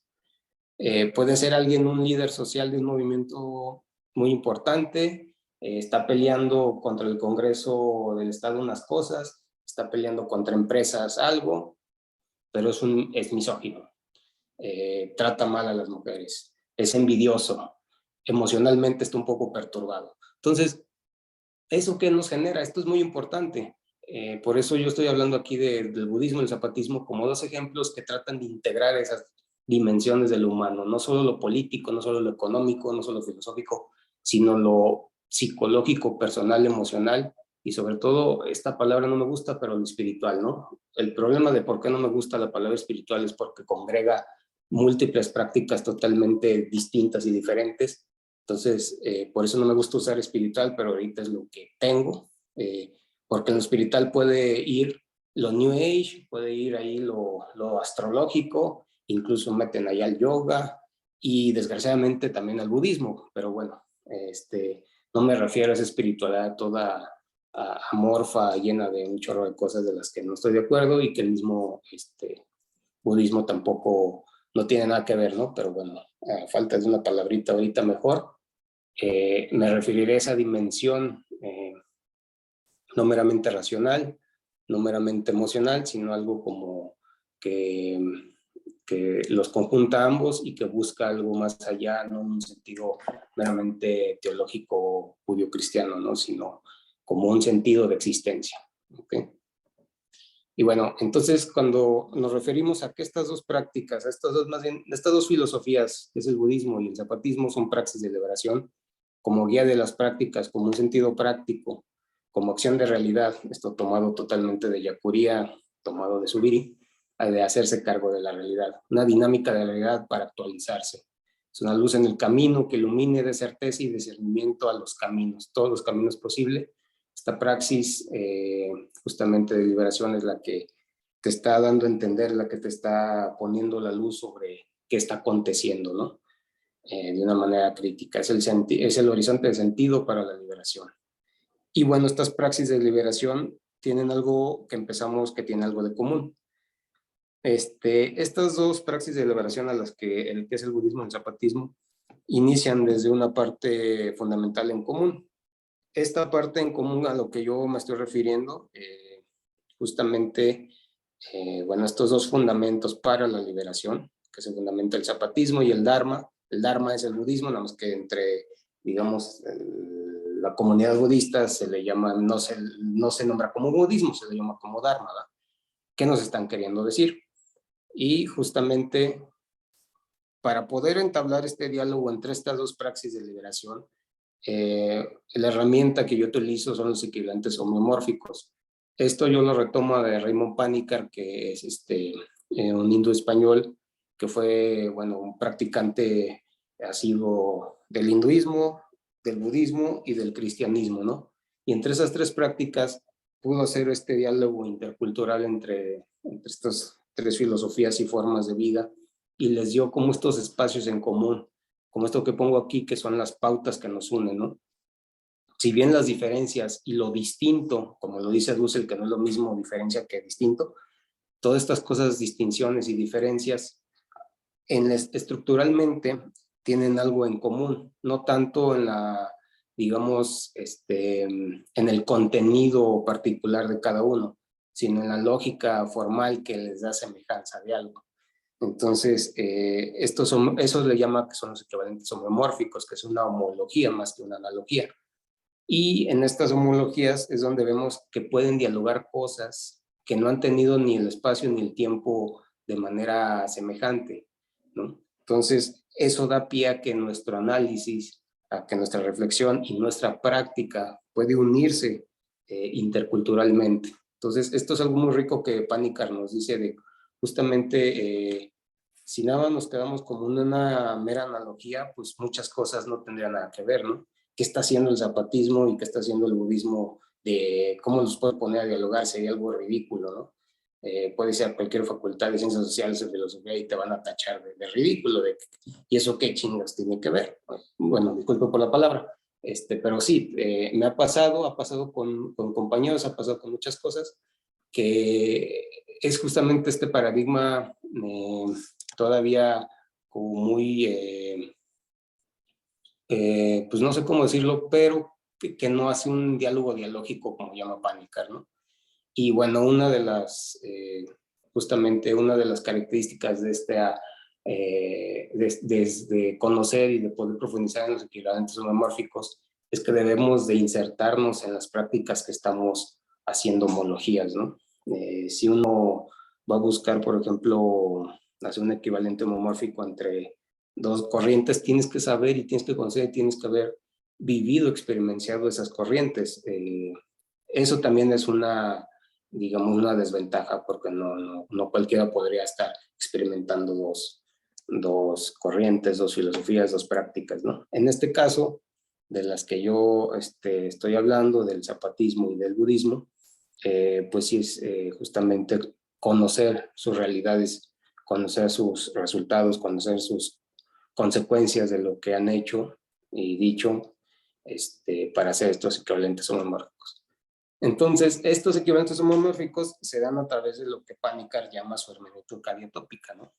Puede ser alguien un líder social de un movimiento muy importante, está peleando contra el Congreso del Estado unas cosas, está peleando contra empresas algo, pero es misógino, trata mal a las mujeres, es envidioso, emocionalmente está un poco perturbado. Entonces, ¿eso qué nos genera? Esto es muy importante. Por eso yo estoy hablando aquí del budismo y el zapatismo como dos ejemplos que tratan de integrar esas dimensiones de lo humano, no solo lo político, no solo lo económico, no solo lo filosófico, sino lo psicológico, personal, emocional, y sobre todo, esta palabra no me gusta, pero lo espiritual, ¿no? El problema de por qué no me gusta la palabra espiritual es porque congrega múltiples prácticas totalmente distintas y diferentes. Entonces, por eso no me gusta usar espiritual, pero ahorita es lo que tengo, porque en lo espiritual puede ir lo New Age, puede ir ahí lo astrológico, incluso meten allá el yoga y desgraciadamente también al budismo, pero bueno, no me refiero a esa espiritualidad toda amorfa, llena de un chorro de cosas de las que no estoy de acuerdo y que el mismo budismo tampoco no tiene nada que ver, ¿no? Pero bueno, a falta de una palabrita ahorita mejor, me referiré a esa dimensión no meramente racional, no meramente emocional, sino algo como que los conjunta ambos y que busca algo más allá, no en un sentido meramente teológico judío-cristiano, ¿no? Sino como un sentido de existencia. ¿Okay? Y bueno, entonces cuando nos referimos a que estas dos prácticas, más bien, estas dos filosofías, que es el budismo y el zapatismo, son praxis de liberación, como guía de las prácticas, como un sentido práctico, como acción de realidad, esto tomado totalmente de Yacuría, tomado de Zubiri, de hacerse cargo de la realidad, una dinámica de la realidad para actualizarse. Es una luz en el camino que ilumine de certeza y discernimiento a los caminos, todos los caminos posibles. Esta praxis justamente de liberación es la que te está dando a entender, la que te está poniendo la luz sobre qué está aconteciendo, ¿no? De una manera crítica. Es el horizonte de sentido para la liberación. Y bueno, estas praxis de liberación tienen algo que tiene algo de común. Estas dos praxis de liberación a las que es el budismo y el zapatismo inician desde una parte fundamental en común. Esta parte en común a lo que yo me estoy refiriendo, justamente, bueno, estos dos fundamentos para la liberación, que es el fundamento del zapatismo y el dharma. El dharma es el budismo, nada más que entre, digamos, la comunidad budista se le llama, no se nombra como budismo, se le llama como dharma, ¿verdad? ¿Qué nos están queriendo decir? Y justamente para poder entablar este diálogo entre estas dos praxis de liberación, la herramienta que yo utilizo son los equivalentes homeomórficos. Esto yo lo retomo de Raymond Panikkar, que es un hindú español que fue, bueno, un practicante asiduo del hinduismo, del budismo y del cristianismo, ¿no? Y entre esas tres prácticas pudo hacer este diálogo intercultural entre estas tres filosofías y formas de vida y les dio como estos espacios en común, como esto que pongo aquí, que son las pautas que nos unen, ¿no? Si bien las diferencias y lo distinto, como lo dice Dussel, que no es lo mismo diferencia que distinto, todas estas cosas, distinciones y diferencias, estructuralmente tienen algo en común, no tanto en la, digamos, en el contenido particular de cada uno, sino en la lógica formal que les da semejanza de algo. Entonces, eso le llama que son los equivalentes homomórficos, que es una homología más que una analogía. Y en estas homologías es donde vemos que pueden dialogar cosas que no han tenido ni el espacio ni el tiempo de manera semejante, ¿no? Entonces, eso da pie a que nuestro análisis, a que nuestra reflexión y nuestra práctica puede unirse interculturalmente. Entonces, esto es algo muy rico que Panikkar nos dice de justamente, si nada más nos quedamos como una mera analogía, pues muchas cosas no tendrían nada que ver, ¿no? ¿Qué está haciendo el zapatismo y qué está haciendo el budismo? De cómo los puede poner a dialogar, sería algo ridículo, ¿no? Puede ser cualquier facultad de ciencias sociales o filosofía y te van a tachar de ridículo, ¿y eso qué chingas tiene que ver? Bueno, disculpe por la palabra, pero sí, me ha pasado con compañeros, ha pasado con muchas cosas, que es justamente este paradigma todavía como muy, pues no sé cómo decirlo, pero que no hace un diálogo dialógico como llama Panikkar, ¿no? Y bueno, justamente una de las características de desde conocer y de poder profundizar en los equivalentes homomórficos es que debemos de insertarnos en las prácticas que estamos haciendo homologías, ¿no? Si uno va a buscar, por ejemplo, hacer un equivalente homomórfico entre dos corrientes, tienes que saber y tienes que conocer, tienes que haber vivido, experimentado esas corrientes. Eso también es digamos, una desventaja, porque no cualquiera podría estar experimentando dos corrientes, dos filosofías, dos prácticas, ¿no? En este caso, de las que yo estoy hablando, del zapatismo y del budismo, pues sí es justamente conocer sus realidades, conocer sus resultados, conocer sus consecuencias de lo que han hecho y dicho para hacer estos equivalentes homomórficos. Entonces, estos equivalentes homomórficos se dan a través de lo que Panikkar llama su hermenéutica diatópica, ¿no?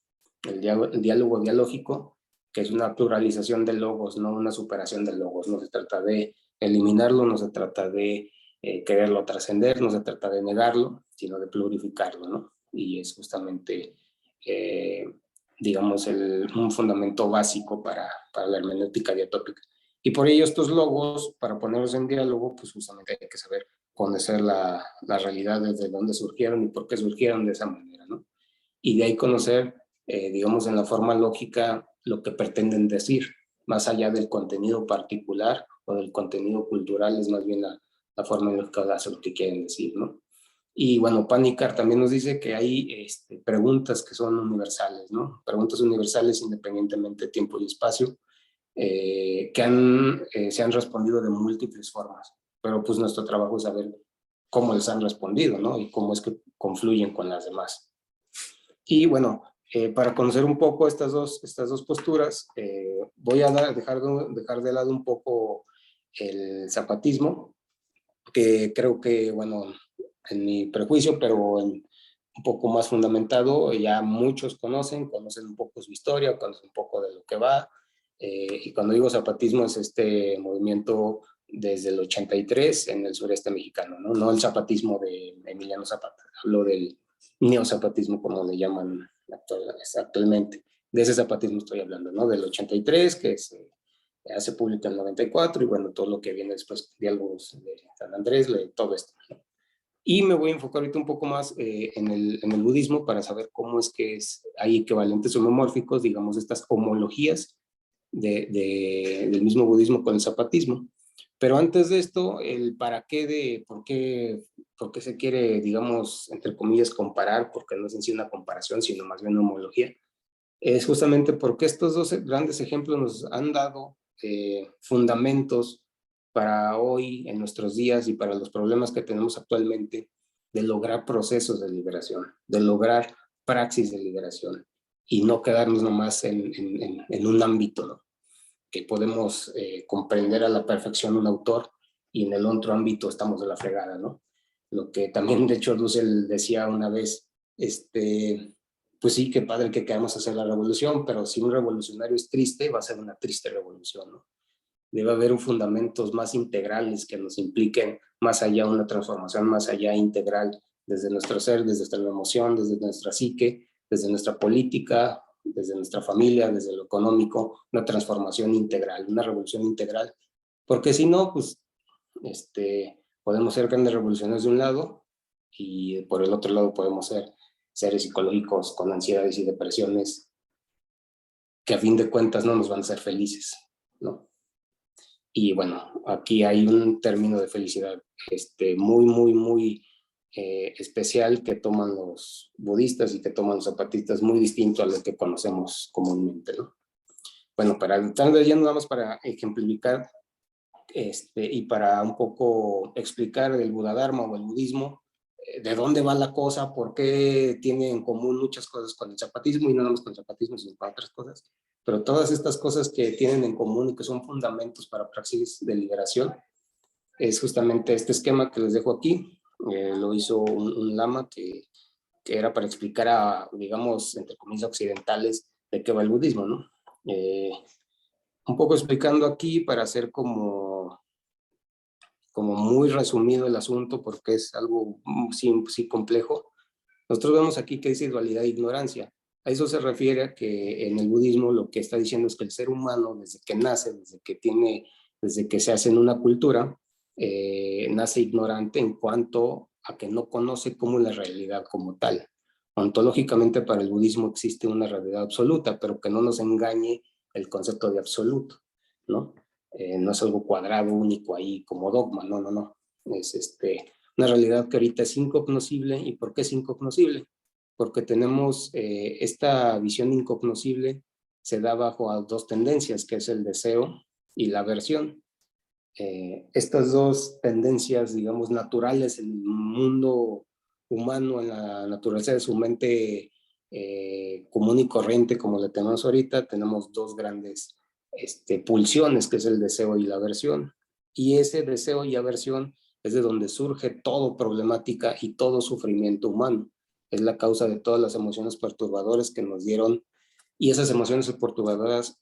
El diálogo dialógico, que es una pluralización de logos, no una superación de logos. No se trata de eliminarlo, no se trata de quererlo trascender, no se trata de negarlo, sino de plurificarlo, ¿no? Y es justamente, digamos, un fundamento básico para la hermenéutica diatópica. Y por ello estos logos, para ponerlos en diálogo, pues justamente hay que saber conocer la realidad desde dónde surgieron y por qué surgieron de esa manera, ¿no? Y de ahí conocer, digamos, en la forma lógica lo que pretenden decir, más allá del contenido particular o del contenido cultural, es más bien la forma lógica de hacer lo que quieren decir, ¿no? Y bueno, Panikkar también nos dice que hay preguntas que son universales, ¿no? Preguntas universales independientemente de tiempo y espacio, que se han respondido de múltiples formas, pero pues nuestro trabajo es saber cómo les han respondido, ¿no? Y cómo es que confluyen con las demás. Y bueno, para conocer un poco estas dos posturas, voy a dejar de lado un poco el zapatismo, que creo que, bueno, en mi prejuicio, pero un poco más fundamentado, ya muchos conocen un poco su historia, conocen un poco de lo que va. Y cuando digo zapatismo es este movimiento desde el 83 en el sureste mexicano, ¿no? No el zapatismo de Emiliano Zapata, hablo del neozapatismo, como le llaman actualmente. De ese zapatismo estoy hablando, ¿no? Del 83, que se hace público en el 94, y bueno, todo lo que viene después, diálogos de San Andrés, todo esto, ¿no? Y me voy a enfocar ahorita un poco más en el budismo para saber cómo es que hay equivalentes homomórficos, digamos, estas homologías del mismo budismo con el zapatismo. Pero antes de esto, el para qué por qué se quiere, digamos, entre comillas, comparar, porque no es en sí una comparación, sino más bien una homología, es justamente porque estos dos grandes ejemplos nos han dado fundamentos para hoy, en nuestros días, y para los problemas que tenemos actualmente, de lograr procesos de liberación, de lograr praxis de liberación, y no quedarnos nomás en un ámbito, ¿no? Que podemos comprender a la perfección un autor, y en el otro ámbito estamos de la fregada, ¿no? Lo que también, de hecho, Dussel decía una vez, pues sí, qué padre que queramos hacer la revolución, pero si un revolucionario es triste, va a ser una triste revolución, ¿no? Debe haber fundamentos más integrales que nos impliquen más allá, una transformación más allá integral, desde nuestro ser, desde nuestra emoción, desde nuestra psique, desde nuestra política, desde nuestra familia, desde lo económico, una transformación integral, una revolución integral, porque si no, pues, podemos ser grandes revolucionarios de un lado y por el otro lado podemos ser seres psicológicos con ansiedades y depresiones que a fin de cuentas no nos van a hacer felices, ¿no? Y bueno, aquí hay un término de felicidad muy especial que toman los budistas y que toman los zapatistas, muy distinto a lo que conocemos comúnmente, ¿no? Bueno, para estar leyendo nada más para ejemplificar y para un poco explicar el Buddha-dharma o el budismo, de dónde va la cosa, por qué tiene en común muchas cosas con el zapatismo, y no nada más con el zapatismo, sino con otras cosas. Pero todas estas cosas que tienen en común y que son fundamentos para praxis de liberación, es justamente este esquema que les dejo aquí. Lo hizo un lama que era para explicar a, digamos, entre comillas occidentales, de qué va el budismo, ¿no? Un poco explicando aquí para hacer como muy resumido el asunto, porque es algo sí complejo. Nosotros vemos aquí que dice dualidad e ignorancia. A eso se refiere a que en el budismo lo que está diciendo es que el ser humano, desde que nace, desde que se hace en una cultura, nace ignorante en cuanto a que no conoce cómo es la realidad como tal. Ontológicamente para el budismo existe una realidad absoluta, pero que no nos engañe el concepto de absoluto, ¿no? No es algo cuadrado, único ahí como dogma, no. Es una realidad que ahorita es incognoscible. ¿Y por qué es incognoscible? Porque tenemos esta visión incognoscible, se da bajo a dos tendencias, que es el deseo y la aversión. Estas dos tendencias, digamos, naturales en el mundo humano, en la naturaleza de su mente común y corriente, como la tenemos ahorita, tenemos dos grandes pulsiones, que es el deseo y la aversión. Y ese deseo y aversión es de donde surge todo problemática y todo sufrimiento humano. Es la causa de todas las emociones perturbadoras que nos dieron, y esas emociones perturbadoras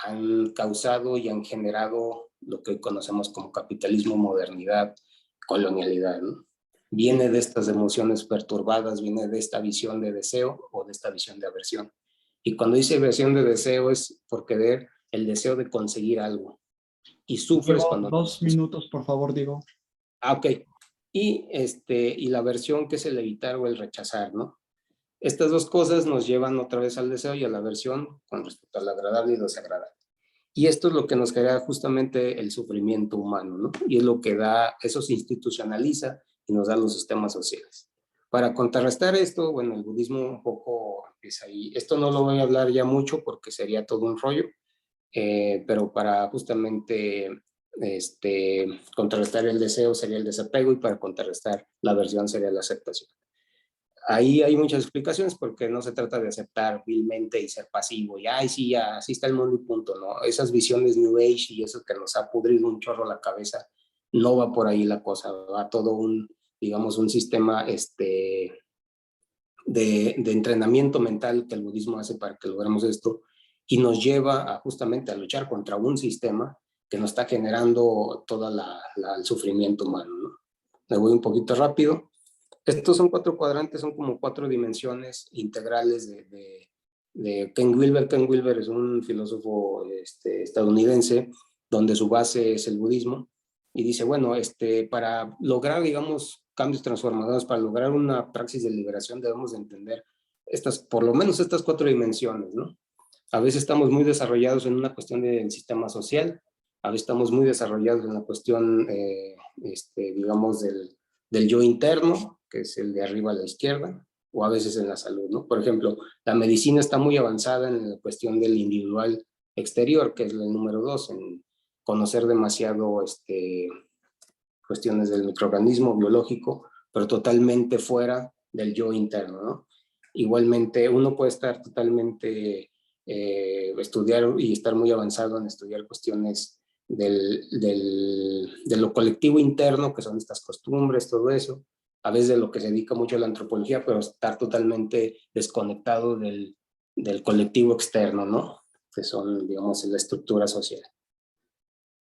han causado y han generado lo que hoy conocemos como capitalismo, modernidad, colonialidad, ¿no? Viene de estas emociones perturbadas, viene de esta visión de deseo o de esta visión de aversión. Y cuando dice visión de deseo es por querer el deseo de conseguir algo. Y sufres Diego, cuando... 2 minutos, por favor, Diego. Ok. Y la aversión, que es el evitar o el rechazar, ¿no? Estas dos cosas nos llevan otra vez al deseo y a la aversión con respecto al agradable y lo desagradable. Y esto es lo que nos crea justamente el sufrimiento humano, ¿no? Y es lo que da, eso se institucionaliza y nos da los sistemas sociales. Para contrarrestar esto, bueno, el budismo un poco empieza ahí. Esto no lo voy a hablar ya mucho porque sería todo un rollo, pero para justamente contrarrestar el deseo sería el desapego, y para contrarrestar la aversión sería la aceptación. Ahí hay muchas explicaciones, porque no se trata de aceptar vilmente y ser pasivo y ay sí, ya, así está el mundo y punto, ¿no? Esas visiones New Age y eso que nos ha pudrido un chorro la cabeza, no va por ahí la cosa, va todo digamos, un sistema de entrenamiento mental que el budismo hace para que logremos esto, y nos lleva justamente a luchar contra un sistema que nos está generando todo el sufrimiento humano, ¿no? Me voy un poquito rápido. Estos son 4 cuadrantes, son como 4 dimensiones integrales de Ken Wilber. Ken Wilber es un filósofo estadounidense, donde su base es el budismo, y dice, bueno, para lograr, digamos, cambios transformadores, para lograr una praxis de liberación, debemos de entender por lo menos estas 4 dimensiones, ¿no? A veces estamos muy desarrollados en una cuestión del sistema social, a veces estamos muy desarrollados en la cuestión, digamos, del yo interno, que es el de arriba a la izquierda, o a veces en la salud, ¿no? Por ejemplo, la medicina está muy avanzada en la cuestión del individual exterior, que es el número 2, en conocer demasiado cuestiones del microorganismo biológico, pero totalmente fuera del yo interno, ¿no? Igualmente, uno puede estar totalmente, estudiar y estar muy avanzado en estudiar cuestiones de lo colectivo interno, que son estas costumbres, todo eso, a veces de lo que se dedica mucho a la antropología, pero estar totalmente desconectado del colectivo externo, ¿no? Que son, digamos, la estructura social.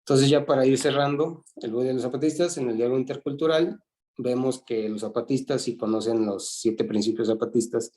Entonces, ya para ir cerrando, el Buda de los zapatistas, en el diálogo intercultural, vemos que los zapatistas, si conocen los 7 principios zapatistas,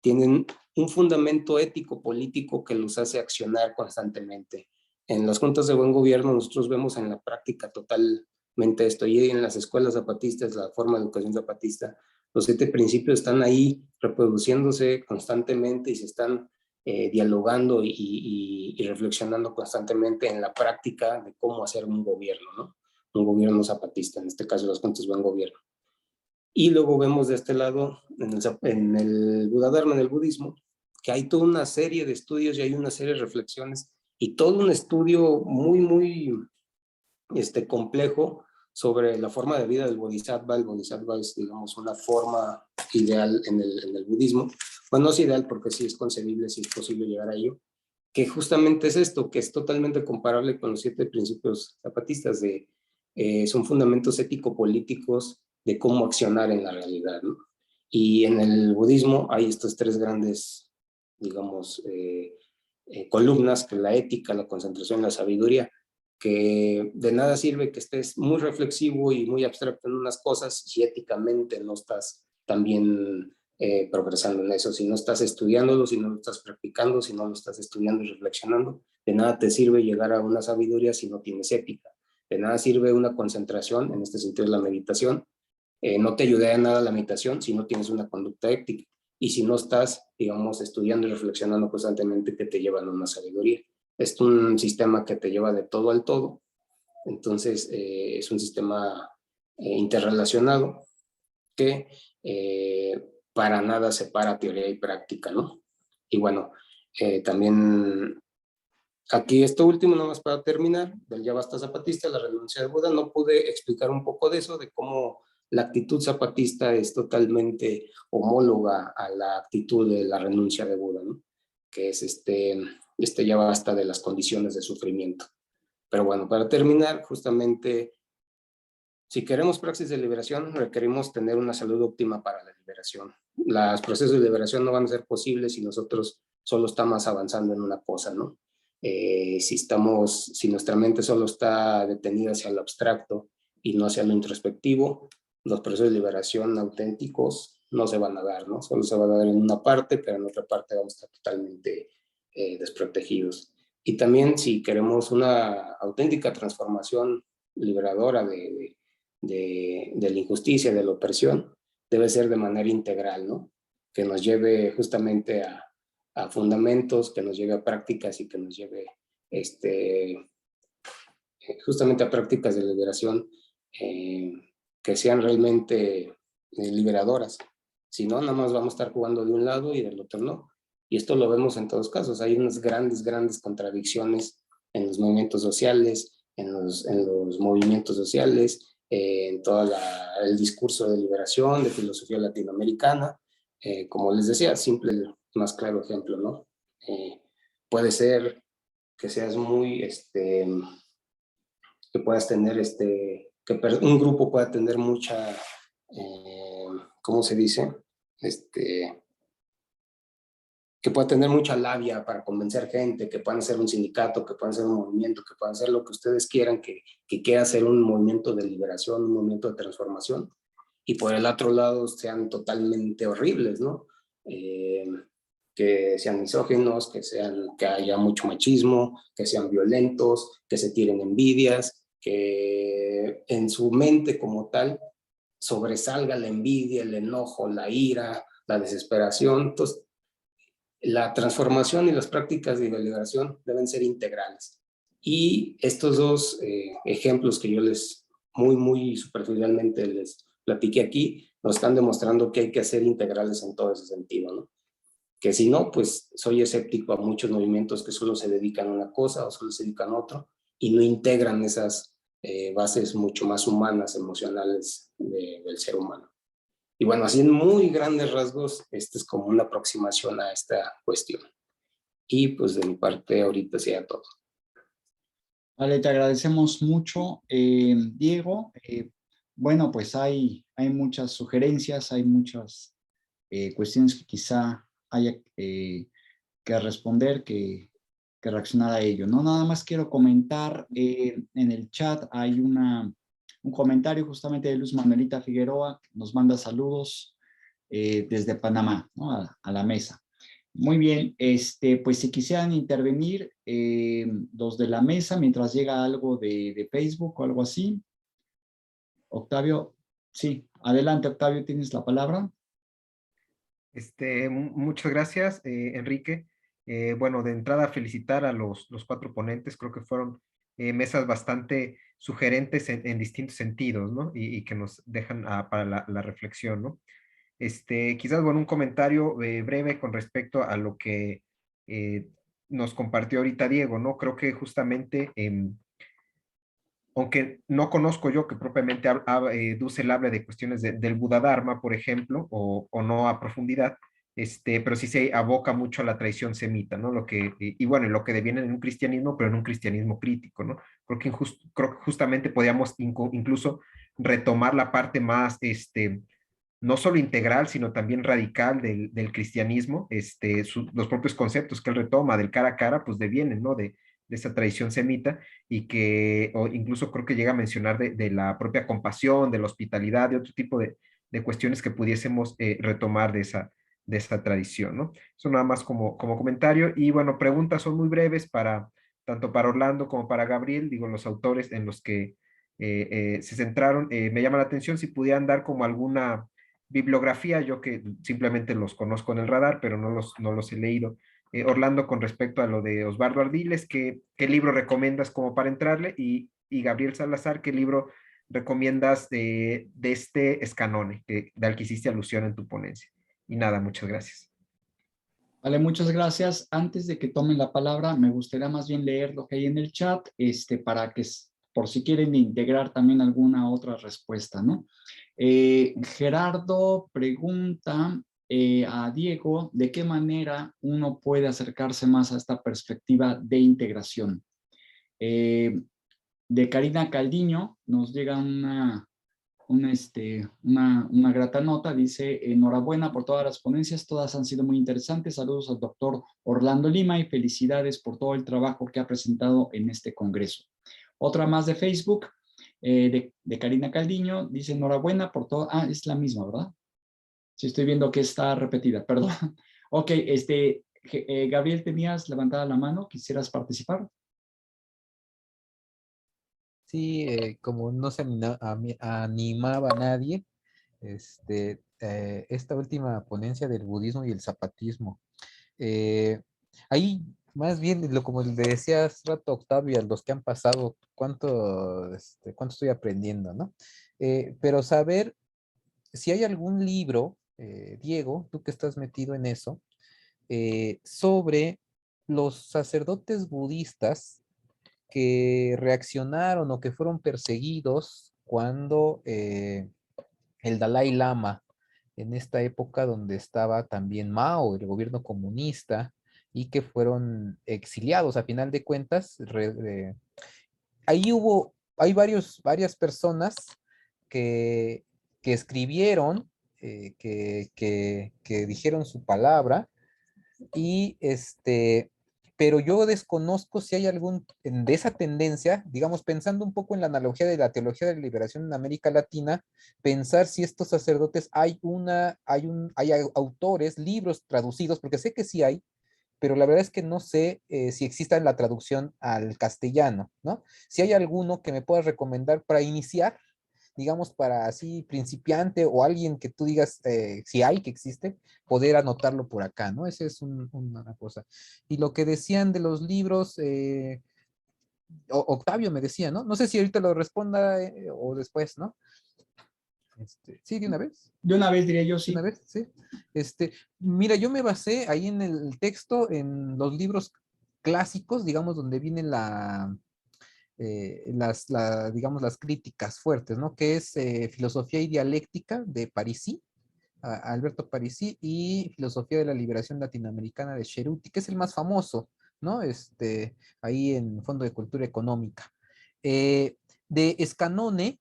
tienen un fundamento ético-político que los hace accionar constantemente. En las juntas de buen gobierno nosotros vemos en la práctica totalmente esto, y en las escuelas zapatistas, la forma de educación zapatista, los 7 principios están ahí reproduciéndose constantemente y se están dialogando y reflexionando constantemente en la práctica de cómo hacer un gobierno, ¿no? Un gobierno zapatista, en este caso las juntas de buen gobierno. Y luego vemos de este lado, en el Buda Dharma, en el budismo, que hay toda una serie de estudios y hay una serie de reflexiones y todo un estudio muy complejo sobre la forma de vida del Bodhisattva. El Bodhisattva es, digamos, una forma ideal en el budismo. Bueno, no es ideal porque sí es concebible, sí es posible llegar a ello, que justamente es esto, que es totalmente comparable con los 7 principios zapatistas, son fundamentos ético-políticos de cómo accionar en la realidad, ¿no? Y en el budismo hay estos 3 grandes, digamos, columnas, que es la ética, la concentración y la sabiduría, que de nada sirve que estés muy reflexivo y muy abstracto en unas cosas si éticamente no estás también progresando en eso, si no estás estudiándolo, si no lo estás practicando, si no lo estás estudiando y reflexionando. De nada te sirve llegar a una sabiduría si no tienes ética. De nada sirve una concentración, en este sentido la meditación. No te ayuda de nada la meditación si no tienes una conducta ética y si no estás, digamos, estudiando y reflexionando constantemente, que te llevan a una sabiduría. Es un sistema que te lleva de todo al todo. Entonces, es un sistema interrelacionado que para nada separa teoría y práctica, ¿no? Y bueno, también aquí esto último, nada más para terminar, del Ya Basta Zapatista, la renuncia de Buda, no pude explicar un poco de eso, de cómo la actitud zapatista es totalmente homóloga a la actitud de la renuncia de Buda, ¿no? Que es ya basta de las condiciones de sufrimiento. Pero bueno, para terminar, justamente, si queremos praxis de liberación, requerimos tener una salud óptima para la liberación. Los procesos de liberación no van a ser posibles si nosotros solo estamos avanzando en una cosa, ¿no? Si nuestra mente solo está detenida hacia lo abstracto y no hacia lo introspectivo, los procesos de liberación auténticos no se van a dar, ¿no? Solo se van a dar en una parte, pero en otra parte vamos a estar totalmente desprotegidos. Y también si queremos una auténtica transformación liberadora de la injusticia, de la opresión, debe ser de manera integral, ¿no? Que nos lleve justamente a fundamentos, que nos lleve a prácticas y que nos lleve justamente a prácticas de liberación que sean realmente liberadoras. Si no, nada más vamos a estar jugando de un lado y del otro no. Y esto lo vemos en todos casos. Hay unas grandes contradicciones en los movimientos sociales, en los movimientos sociales, en todo el discurso de liberación, de filosofía latinoamericana. Como les decía, simple, más claro ejemplo, ¿no? Puede ser que seas muy, que puedas tener, que un grupo pueda tener mucha, ¿cómo se dice? Que pueda tener mucha labia para convencer gente, que puedan ser un sindicato, que puedan ser un movimiento, que puedan ser lo que ustedes quieran, que quiera ser un movimiento de liberación, un movimiento de transformación, y por el otro lado sean totalmente horribles, ¿no? Que sean misóginos, que haya mucho machismo, que sean violentos, que se tiren envidias, que en su mente como tal sobresalga la envidia, el enojo, la ira, la desesperación. Entonces, la transformación y las prácticas de liberación deben ser integrales. Y estos 2 ejemplos que yo muy superficialmente les platiqué aquí, nos están demostrando que hay que ser integrales en todo ese sentido, ¿no? Que si no, pues soy escéptico a muchos movimientos que solo se dedican a una cosa o solo se dedican a otro y no integran esas bases mucho más humanas, emocionales del ser humano. Y bueno, así en muy grandes rasgos, es como una aproximación a esta cuestión. Y pues de mi parte ahorita sería todo. Vale, te agradecemos mucho, Diego. Bueno, pues hay muchas sugerencias, hay muchas cuestiones que quizá haya que responder, que reaccionar a ello, ¿no? Nada más quiero comentar, en el chat hay un comentario justamente de Luz Manuelita Figueroa, que nos manda saludos desde Panamá, ¿no? A la mesa. Muy bien, pues si quisieran intervenir los de la mesa mientras llega algo de Facebook o algo así. Octavio, sí, adelante Octavio, tienes la palabra. Muchas gracias, Enrique. Bueno, de entrada felicitar a los cuatro ponentes, creo que fueron mesas bastante sugerentes en distintos sentidos, ¿no? Y que nos dejan para la reflexión, ¿no? Quizás, bueno, un comentario breve con respecto a lo que nos compartió ahorita Diego, ¿no? Creo que justamente aunque no conozco yo que propiamente Dussel hable de cuestiones del Buda Dharma, por ejemplo, o no a profundidad, pero sí se aboca mucho a la tradición semita, ¿no? Y bueno, lo que deviene en un cristianismo, pero en un cristianismo crítico, ¿no? Creo que justamente podíamos incluso retomar la parte más, no solo integral, sino también radical del cristianismo, los propios conceptos que él retoma del cara a cara, pues devienen, ¿no? De esa tradición semita y que o incluso creo que llega a mencionar de la propia compasión, de la hospitalidad, de otro tipo de cuestiones que pudiésemos retomar de esa tradición, ¿no? Eso nada más como comentario. Y bueno, preguntas son muy breves tanto para Orlando como para Gabriel, digo, los autores en los que se centraron. Me llama la atención si pudieran dar como alguna bibliografía, yo que simplemente los conozco en el radar, pero no los he leído. Orlando, con respecto a lo de Osvaldo Ardiles, ¿qué libro recomiendas como para entrarle? Y Gabriel Salazar, ¿qué libro recomiendas de este Escanone, del que hiciste alusión en tu ponencia? Y nada, muchas gracias. Vale, muchas gracias. Antes de que tomen la palabra, me gustaría más bien leer lo que hay en el chat, para que, por si quieren integrar también alguna otra respuesta, ¿no? Gerardo pregunta a Diego de qué manera uno puede acercarse más a esta perspectiva de integración. De Karina Caldiño nos llega una grata nota, dice: enhorabuena por todas las ponencias, todas han sido muy interesantes, saludos al doctor Orlando Lima y felicidades por todo el trabajo que ha presentado en este congreso. Otra más de Facebook, de Karina Caldiño, dice: enhorabuena por todo, es la misma, ¿verdad? Sí, estoy viendo que está repetida, perdón. Ok, Gabriel, tenías levantada la mano, ¿quisieras participar? Sí, como no se animaba a nadie, esta última ponencia del budismo y el zapatismo. Ahí, más bien, como le decía hace rato Octavio, a los que han pasado, cuánto estoy aprendiendo, ¿no? Pero saber si hay algún libro, Diego, tú que estás metido en eso, sobre los sacerdotes budistas que reaccionaron o que fueron perseguidos cuando el Dalai Lama, en esta época donde estaba también Mao, el gobierno comunista, y que fueron exiliados a final de cuentas. Ahí hay varias personas que, que escribieron, que dijeron su palabra, y pero yo desconozco si hay algún de esa tendencia, digamos, pensando un poco en la analogía de la teología de la liberación en América Latina, pensar si estos sacerdotes hay autores, libros traducidos, porque sé que sí hay, pero la verdad es que no sé si exista la traducción al castellano, ¿no? Si hay alguno que me puedas recomendar para iniciar, digamos, para así principiante o alguien que tú digas si hay, que existe, poder anotarlo por acá, ¿no? Esa es una cosa. Y lo que decían de los libros, Octavio me decía, ¿no? No sé si ahorita lo responda o después, ¿no? Sí, de una vez. De una vez diría yo, ¿De una sí. vez? Sí. Mira, yo me basé ahí en el texto, en los libros clásicos, digamos, donde vienen digamos, las críticas fuertes, ¿no? Que es Filosofía y Dialéctica de Parisi, Alberto Parisi, y Filosofía de la Liberación Latinoamericana de Cerruti, que es el más famoso, ¿no? Ahí en Fondo de Cultura Económica. De Escanone,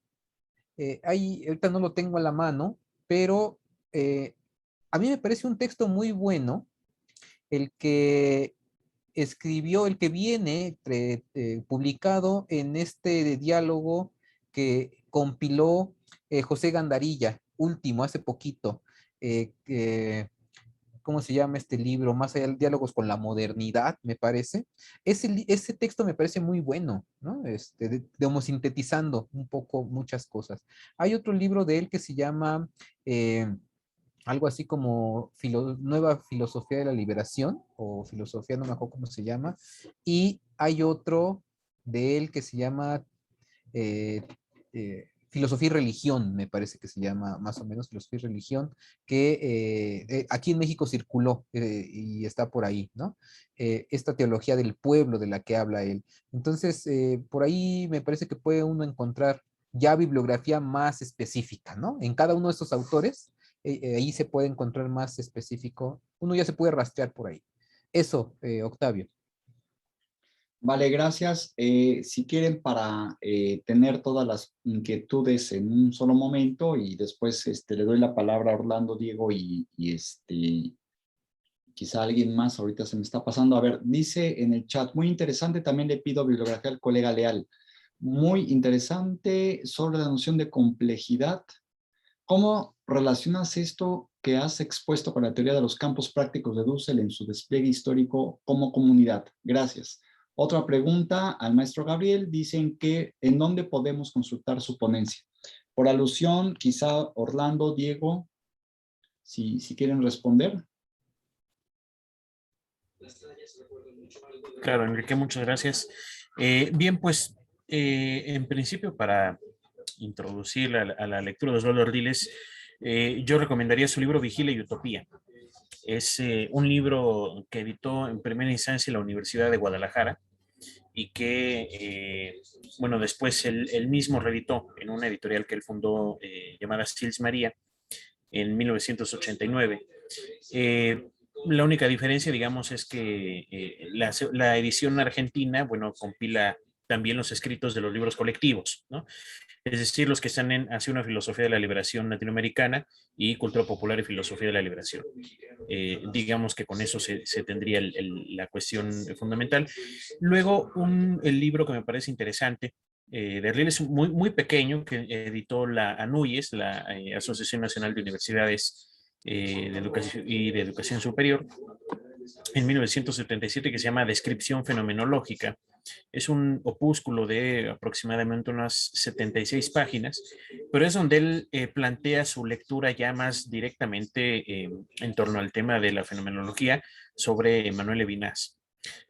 ahorita no lo tengo a la mano, pero a mí me parece un texto muy bueno, el que escribió, el que viene publicado en este diálogo que compiló José Gandarilla, último, hace poquito, ¿cómo se llama este libro? Más allá de diálogos con la modernidad, me parece. Ese texto me parece muy bueno, ¿no? De sintetizando un poco muchas cosas. Hay otro libro de él que se llama algo así como Nueva Filosofía de la Liberación, o Filosofía, no me acuerdo cómo se llama. Y hay otro de él que se llama Filosofía y Religión, me parece que se llama más o menos Filosofía y Religión, que aquí en México circuló y está por ahí, ¿no? Esta teología del pueblo de la que habla él. Entonces, por ahí me parece que puede uno encontrar ya bibliografía más específica, ¿no? En cada uno de estos autores, ahí se puede encontrar más específico, uno ya se puede rastrear por ahí. Eso, Octavio. Vale, gracias. Si quieren, para tener todas las inquietudes en un solo momento y después le doy la palabra a Orlando, Diego y quizá alguien más, ahorita se me está pasando. A ver, dice en el chat, muy interesante, también le pido bibliografía al colega Leal. Muy interesante sobre la noción de complejidad. ¿Cómo relacionas esto que has expuesto con la teoría de los campos prácticos de Dussel en su despliegue histórico como comunidad? Gracias. Otra pregunta al maestro Gabriel. Dicen que ¿en dónde podemos consultar su ponencia? Por alusión, quizá Orlando, Diego, si quieren responder. Claro, Enrique, muchas gracias. Bien, pues en principio para introducir a la lectura de Osvaldo Ardiles, yo recomendaría su libro Vigilia y Utopía. Es un libro que editó en primera instancia la Universidad de Guadalajara y que, bueno, después él mismo reeditó en una editorial que él fundó llamada Sils María en 1989. La única diferencia, digamos, es que la edición argentina, bueno, compila también los escritos de los libros colectivos, ¿no? Es decir, los que están hacia una filosofía de la liberación latinoamericana y cultura popular y filosofía de la liberación. Digamos que con eso se tendría la cuestión fundamental. Luego, el libro que me parece interesante, de Ardiles es muy, muy pequeño, que editó la ANUYES, la Asociación Nacional de Universidades de Educación Superior, en 1977, que se llama Descripción Fenomenológica. Es un opúsculo de aproximadamente unas 76 páginas, pero es donde él plantea su lectura ya más directamente en torno al tema de la fenomenología sobre Manuel Levinas.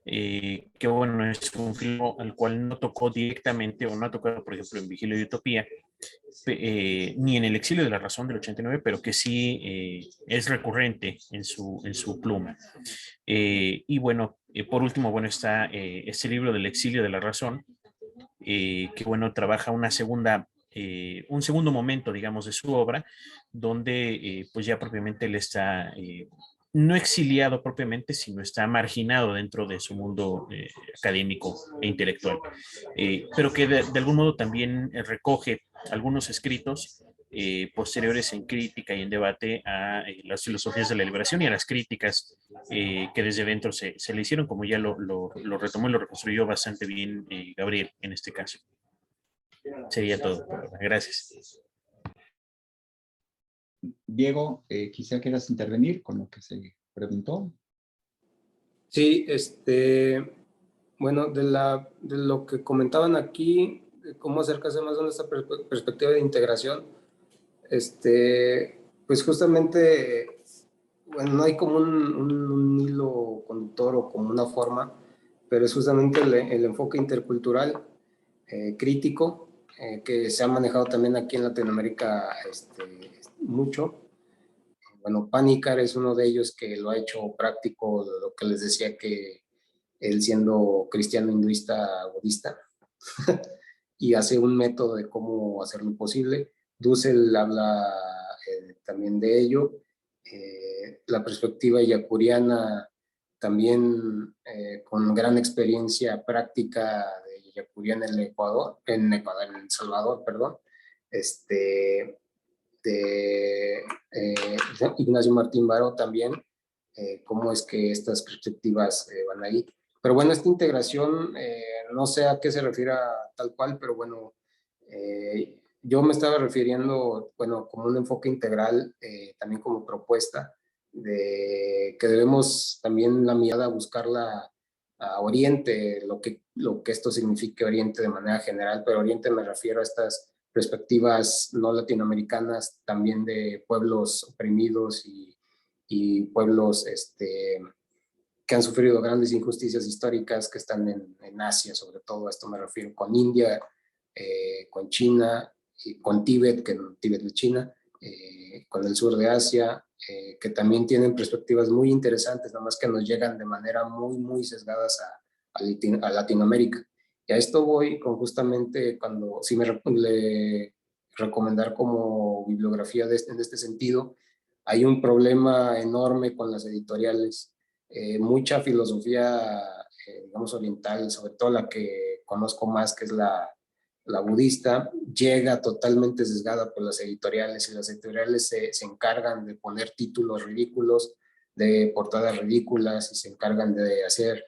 Que bueno, es un filósofo al cual no tocó directamente o no ha tocado, por ejemplo, en Vigilio y Utopía, ni en El exilio de la razón del 89, pero que sí es recurrente en su pluma. Y bueno, por último, bueno, está este libro del exilio de la razón, que bueno, trabaja un segundo momento, digamos, de su obra, donde pues ya propiamente él está no exiliado propiamente, sino está marginado dentro de su mundo académico e intelectual, pero que de algún modo también recoge algunos escritos posteriores en crítica y en debate a las filosofías de la liberación y a las críticas que desde dentro se le hicieron, como ya lo retomó y lo reconstruyó bastante bien Gabriel en este caso. Sería todo. Gracias. Diego, quizá quieras intervenir con lo que se preguntó. Sí, bueno, de lo que comentaban aquí, de cómo acercarse más a esta perspectiva de integración, pues justamente, bueno, no hay como un hilo conductor o como una forma, pero es justamente el enfoque intercultural crítico que se ha manejado también aquí en Latinoamérica mucho. Bueno, Panikkar es uno de ellos que lo ha hecho práctico, lo que les decía, que él siendo cristiano hinduista budista y hace un método de cómo hacerlo posible. Dussel habla también de ello. La perspectiva yacuriana también con gran experiencia práctica de yacuriana en en El Salvador, perdón, de Ignacio Martín Baró también, cómo es que estas perspectivas van ahí. Pero bueno, esta integración, no sé a qué se refiere tal cual, pero bueno, yo me estaba refiriendo, bueno, como un enfoque integral, también como propuesta, que debemos también la mirada buscarla a Oriente, lo que esto signifique Oriente de manera general, pero Oriente me refiero a estas perspectivas no latinoamericanas, también de pueblos oprimidos y pueblos que han sufrido grandes injusticias históricas que están en Asia, sobre todo a esto me refiero con India, con China, y con Tíbet, que no, Tíbet de China, con el sur de Asia, que también tienen perspectivas muy interesantes, nada más que nos llegan de manera muy, muy sesgadas a Latinoamérica. Y a esto voy con justamente cuando, si me recomendar como bibliografía en este sentido, hay un problema enorme con las editoriales. Mucha filosofía, digamos, oriental, sobre todo la que conozco más, que es la budista, llega totalmente sesgada por las editoriales, y las editoriales se encargan de poner títulos ridículos, de portadas ridículas, y se encargan de hacer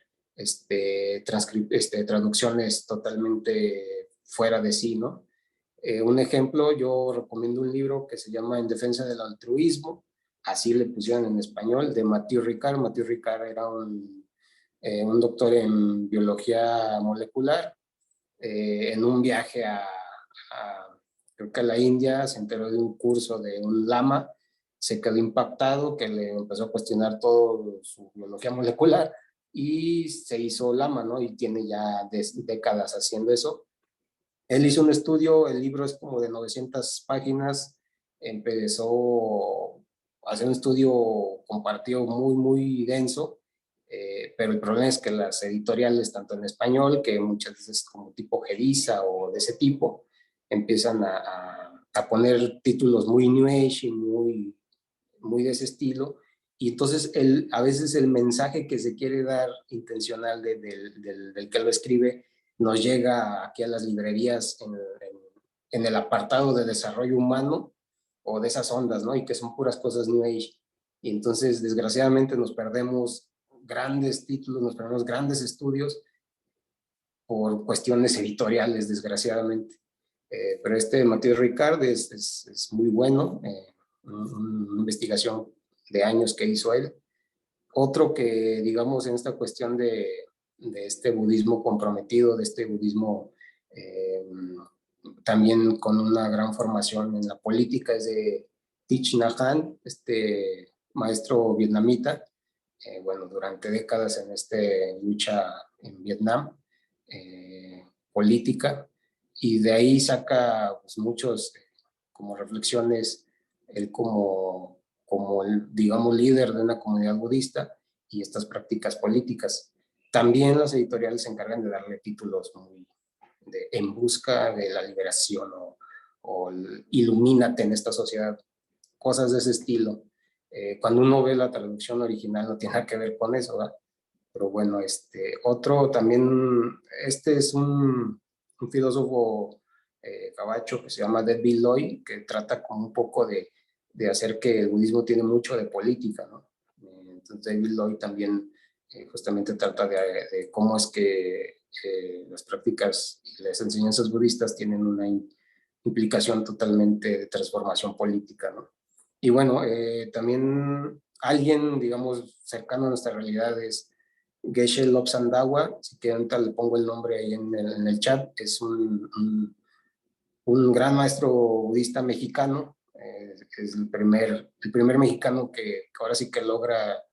traducciones totalmente fuera de sí, ¿no? Un ejemplo, yo recomiendo un libro que se llama En defensa del altruismo, así le pusieron en español, de Mathieu Ricard. Mathieu Ricard era un doctor en biología molecular. En un viaje creo que a la India, se enteró de un curso de un lama, se quedó impactado, que le empezó a cuestionar todo su biología molecular y se hizo lama, ¿no? Y tiene ya décadas haciendo eso. Él hizo un estudio, el libro es como de 900 páginas, empezó a hacer un estudio compartido muy, muy denso, pero el problema es que las editoriales, tanto en español, que muchas veces como tipo Geriza o de ese tipo, empiezan a poner títulos muy New Age y muy, muy de ese estilo, y entonces a veces el mensaje que se quiere dar intencional del que lo escribe nos llega aquí a las librerías en el apartado de desarrollo humano o de esas ondas, ¿no? Y que son puras cosas New Age. Y entonces, desgraciadamente, nos perdemos grandes títulos, nos perdemos grandes estudios por cuestiones editoriales, desgraciadamente. Pero Mathieu Ricard es muy bueno, una investigación de años que hizo él. Otro que, digamos, en esta cuestión de este budismo comprometido, de este budismo también con una gran formación en la política, es de Thich Nhat Hanh, maestro vietnamita, bueno, durante décadas en lucha en Vietnam, política, y de ahí saca pues, muchos como reflexiones, él como el, digamos, líder de una comunidad budista y estas prácticas políticas. También las editoriales se encargan de darle títulos muy en busca de la liberación o ilumínate en esta sociedad, cosas de ese estilo. Cuando uno ve la traducción original no tiene nada que ver con eso, ¿verdad? Pero bueno, otro también, es un filósofo gabacho que se llama David Lloyd, que trata como un poco de hacer que el budismo tiene mucho de política, ¿no? Entonces David Lloyd también justamente trata de cómo es que las prácticas y las enseñanzas budistas tienen una implicación totalmente de transformación política, ¿no? Y bueno, también alguien, digamos, cercano a nuestra realidad es Geshe Lobsang, si que ahorita le pongo el nombre ahí en el chat, es un gran maestro budista mexicano, es el primer mexicano que ahora sí que logra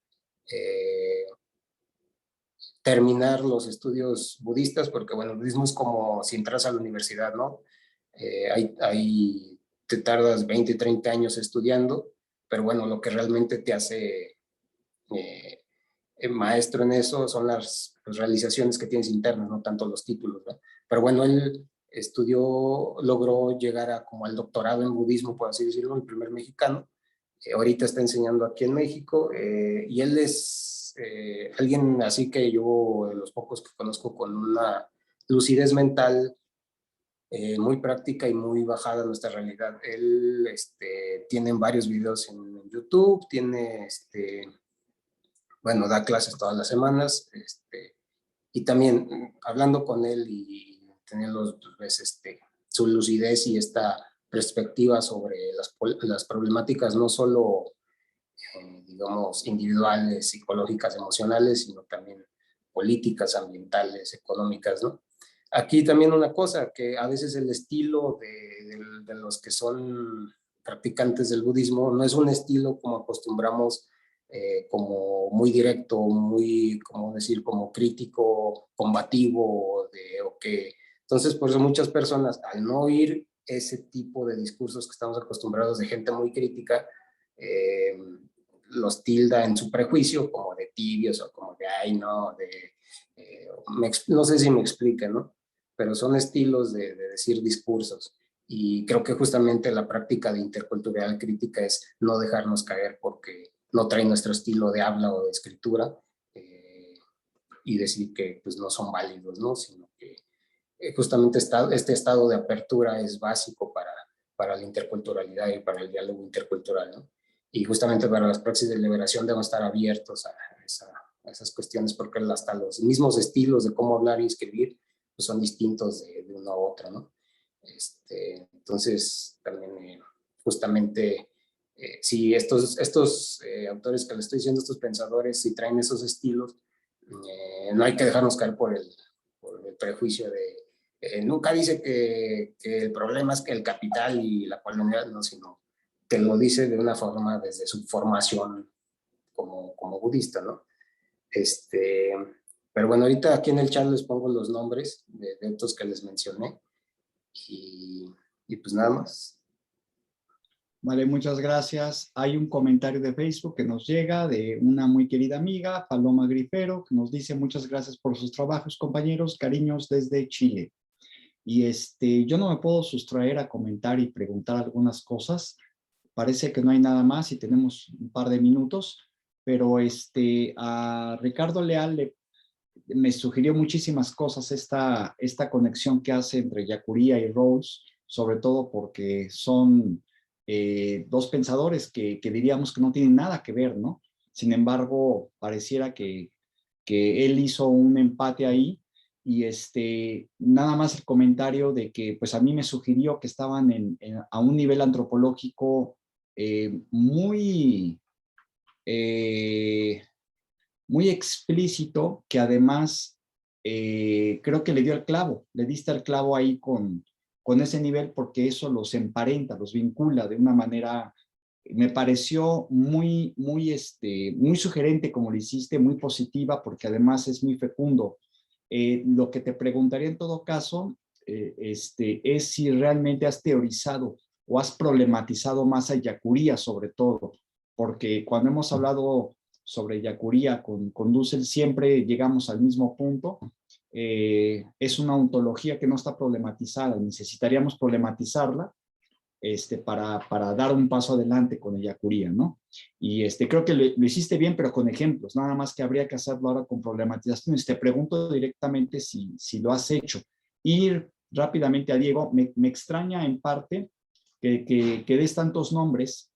terminar los estudios budistas, porque bueno, el budismo es como si entras a la universidad, ¿no? Te tardas 20, 30 años estudiando, pero bueno, lo que realmente te hace maestro en eso son las realizaciones que tienes internas, no tanto los títulos, ¿no? Pero bueno, él logró llegar como al doctorado en budismo, por así decirlo, el primer mexicano. Ahorita está enseñando aquí en México, y él es alguien así que yo, de los pocos que conozco, con una lucidez mental muy práctica y muy bajada a nuestra realidad. Él tiene varios videos en YouTube, bueno, da clases todas las semanas, y también hablando con él y teniendo pues, su lucidez y esta perspectiva sobre las problemáticas no solo digamos, individuales, psicológicas, emocionales, sino también políticas, ambientales, económicas, ¿no? Aquí también una cosa, que a veces el estilo de los que son practicantes del budismo no es un estilo como acostumbramos, como muy directo, muy, como decir, como crítico, combativo, o que... Entonces, por eso muchas personas, al no oír ese tipo de discursos que estamos acostumbrados de gente muy crítica, los tilda en su prejuicio como de tibios o como de, ay, no, no sé si me explica, ¿no? Pero son estilos de decir discursos. Y creo que justamente la práctica de intercultural crítica es no dejarnos caer porque no trae nuestro estilo de habla o de escritura, y decir que pues no son válidos, ¿no? Sino que justamente este estado de apertura es básico para la interculturalidad y para el diálogo intercultural, ¿no? Y justamente para las praxis de liberación debemos estar abiertos a esas cuestiones porque hasta los mismos estilos de cómo hablar y escribir pues son distintos de uno a otro, ¿no? Entonces, también justamente, si estos autores que le estoy diciendo, estos pensadores, si traen esos estilos, no hay que dejarnos caer por el prejuicio de, nunca dice que el problema es que el capital y la colonialidad, no, sino que lo dice de una forma desde su formación como budista, ¿no? Pero bueno, ahorita aquí en el chat les pongo los nombres de estos que les mencioné y pues nada más. Vale, muchas gracias. Hay un comentario de Facebook que nos llega de una muy querida amiga, Paloma Grifero, que nos dice muchas gracias por sus trabajos, compañeros, cariños desde Chile. Y yo no me puedo sustraer a comentar y preguntar algunas cosas. Parece que no hay nada más y tenemos un par de minutos, pero a Ricardo Leal me sugirió muchísimas cosas esta conexión que hace entre Yacuría y Rawls, sobre todo porque son dos pensadores que diríamos que no tienen nada que ver, ¿no? Sin embargo, pareciera que él hizo un empate ahí y nada más el comentario de que pues a mí me sugirió que estaban a un nivel antropológico muy muy explícito, que además creo que le dio el clavo, le diste el clavo ahí con ese nivel, porque eso los emparenta, los vincula de una manera, me pareció muy sugerente como lo hiciste, muy positiva, porque además es muy fecundo. Lo que te preguntaría en todo caso es si realmente has teorizado o has problematizado más a Yacuría sobre todo, porque cuando hemos hablado sobre Yacuría con Dussel siempre llegamos al mismo punto. Es una ontología que no está problematizada, necesitaríamos problematizarla para dar un paso adelante con el Yacuría, ¿no? Y creo que lo hiciste bien, pero con ejemplos, nada más que habría que hacerlo ahora con problematizaciones. Te pregunto directamente si lo has hecho. Ir rápidamente a Diego, me extraña en parte que des tantos nombres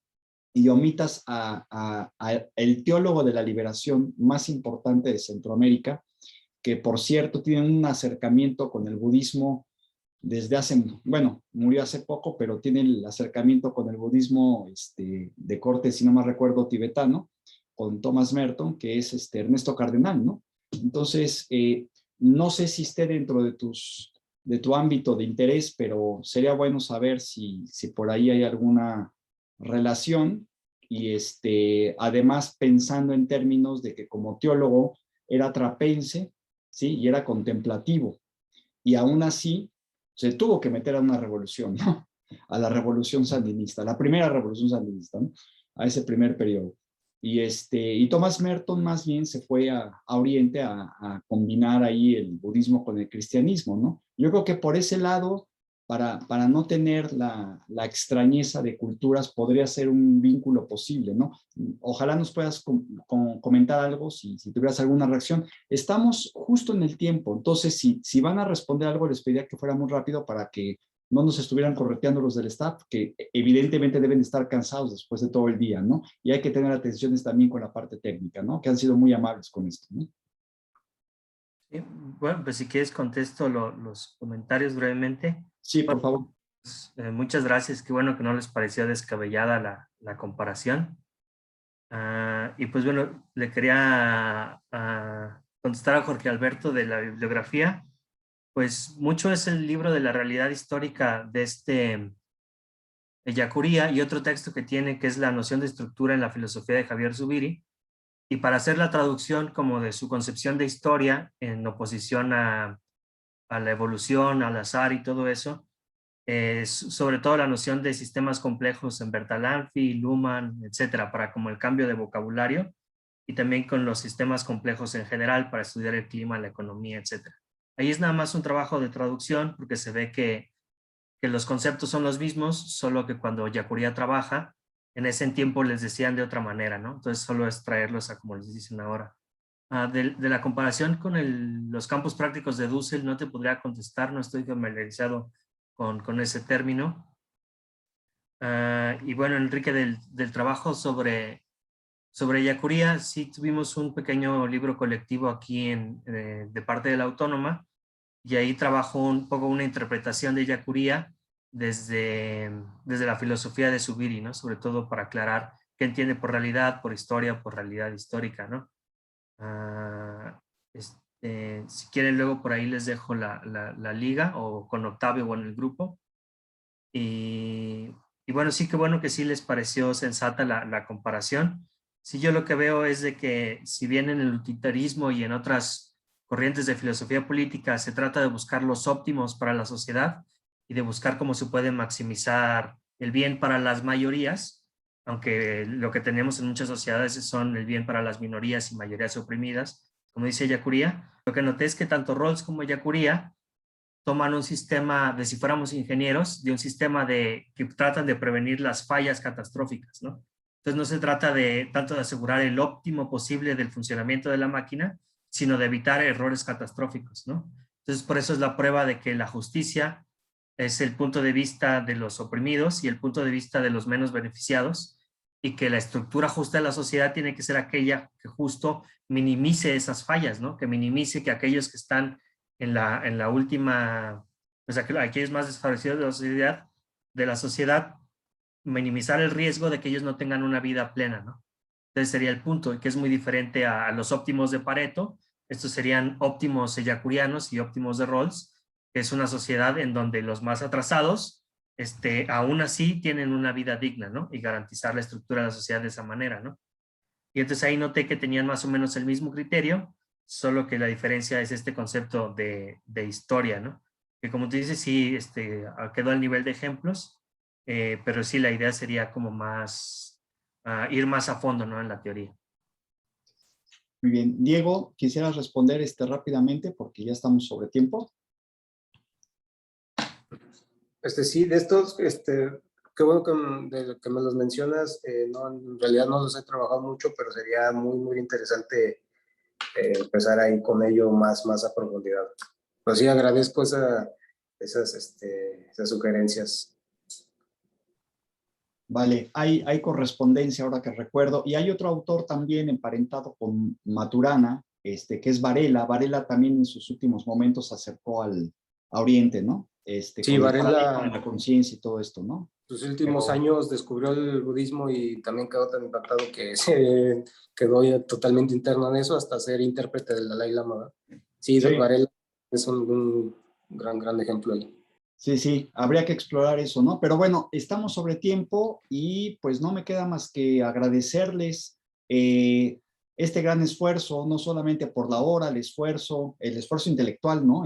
y omitas a el teólogo de la liberación más importante de Centroamérica, que por cierto tiene un acercamiento con el budismo desde hace, bueno, murió hace poco, pero tiene el acercamiento con el budismo de corte, si no me recuerdo, tibetano, con Thomas Merton, que es Ernesto Cardenal, ¿no? Entonces, no sé si esté dentro de tu ámbito de interés, pero sería bueno saber si por ahí hay alguna relación y además pensando en términos de que como teólogo era trapense, ¿sí? Y era contemplativo. Y aún así se tuvo que meter a una revolución, ¿no? A la revolución sandinista, la primera revolución sandinista, ¿no? A ese primer periodo. Y Thomas Merton más bien se fue a Oriente a combinar ahí el budismo con el cristianismo, ¿no? Yo creo que por ese lado, para no tener la extrañeza de culturas, podría ser un vínculo posible, ¿no? Ojalá nos puedas comentar algo, si tuvieras alguna reacción. Estamos justo en el tiempo, entonces si van a responder algo, les pediría que fuera muy rápido para que no nos estuvieran correteando los del staff, que evidentemente deben estar cansados después de todo el día, ¿no? Y hay que tener atenciones también con la parte técnica, ¿no? Que han sido muy amables con esto, ¿no? Sí, bueno, pues si quieres contesto los comentarios brevemente. Sí, por favor. Pues, muchas gracias, qué bueno que no les pareció descabellada la comparación. Y pues bueno, le quería contestar a Jorge Alberto de la bibliografía. Pues mucho es el libro de la realidad histórica de Ellacuría, y otro texto que tiene, que es La noción de estructura en la filosofía de Javier Zubiri. Y para hacer la traducción como de su concepción de historia en oposición a la evolución, al azar y todo eso, sobre todo la noción de sistemas complejos en Bertalanffy, Luhmann, etcétera, para como el cambio de vocabulario, y también con los sistemas complejos en general para estudiar el clima, la economía, etcétera. Ahí es nada más un trabajo de traducción, porque se ve que los conceptos son los mismos, solo que cuando Ellacuría trabaja, en ese tiempo les decían de otra manera, ¿no? Entonces solo es traerlos a como les dicen ahora. De la comparación con los campos prácticos de Dussel no te podría contestar, no estoy familiarizado con ese término. Y bueno, Enrique, del trabajo sobre Ellacuría, sí tuvimos un pequeño libro colectivo aquí de parte de la Autónoma, y ahí trabajó un poco una interpretación de Ellacuría desde la filosofía de Zubiri, ¿no? Sobre todo para aclarar qué entiende por realidad, por historia, por realidad histórica, ¿no? Si quieren, luego por ahí les dejo la liga, o con Octavio o en el grupo. Y bueno, sí, que bueno que sí les pareció sensata la comparación. Sí, yo lo que veo es de que, si bien en el utilitarismo y en otras corrientes de filosofía política se trata de buscar los óptimos para la sociedad y de buscar cómo se puede maximizar el bien para las mayorías, aunque lo que tenemos en muchas sociedades son el bien para las minorías y mayorías oprimidas, como dice Ellacuría, lo que noté es que tanto Rawls como Ellacuría toman un sistema de, si fuéramos ingenieros, de un sistema que tratan de prevenir las fallas catastróficas, ¿no? Entonces no se trata tanto de asegurar el óptimo posible del funcionamiento de la máquina, sino de evitar errores catastróficos, ¿no? Entonces por eso es la prueba de que la justicia es el punto de vista de los oprimidos y el punto de vista de los menos beneficiados, y que la estructura justa de la sociedad tiene que ser aquella que justo minimice esas fallas, ¿no? Que minimice que aquellos que están en la última, pues aquellos más desfavorecidos de la sociedad, minimizar el riesgo de que ellos no tengan una vida plena, ¿no? Entonces sería el punto, y que es muy diferente a los óptimos de Pareto. Estos serían óptimos ellacurianos y óptimos de Rawls, que es una sociedad en donde los más atrasados, aún así tienen una vida digna, ¿no? Y garantizar la estructura de la sociedad de esa manera, ¿no? Y entonces ahí noté que tenían más o menos el mismo criterio, solo que la diferencia es este concepto de historia, ¿no? Que como tú dices, sí, quedó al nivel de ejemplos, pero sí la idea sería como más, ir más a fondo, ¿no? En la teoría. Muy bien. Diego, ¿quisieras responder rápidamente porque ya estamos sobre tiempo? Sí, de estos, qué bueno que me los mencionas. No, en realidad no los he trabajado mucho, pero sería muy, muy interesante empezar ahí con ello más a profundidad. Pues sí, agradezco esas sugerencias. Vale, hay correspondencia ahora que recuerdo, y hay otro autor también emparentado con Maturana, que es Varela. Varela también en sus últimos momentos se acercó a Oriente, ¿no? Sí, con Varela, la conciencia y todo esto, ¿no? sus últimos años descubrió el budismo y también quedó tan impactado que se quedó ya totalmente interno en eso hasta ser intérprete del Dalai Lama, ¿verdad? Sí, Sí. Varela es un gran ejemplo ahí. Sí, habría que explorar eso, ¿no? Pero bueno, estamos sobre tiempo y pues no me queda más que agradecerles este gran esfuerzo, no solamente por la hora, el esfuerzo intelectual, ¿no?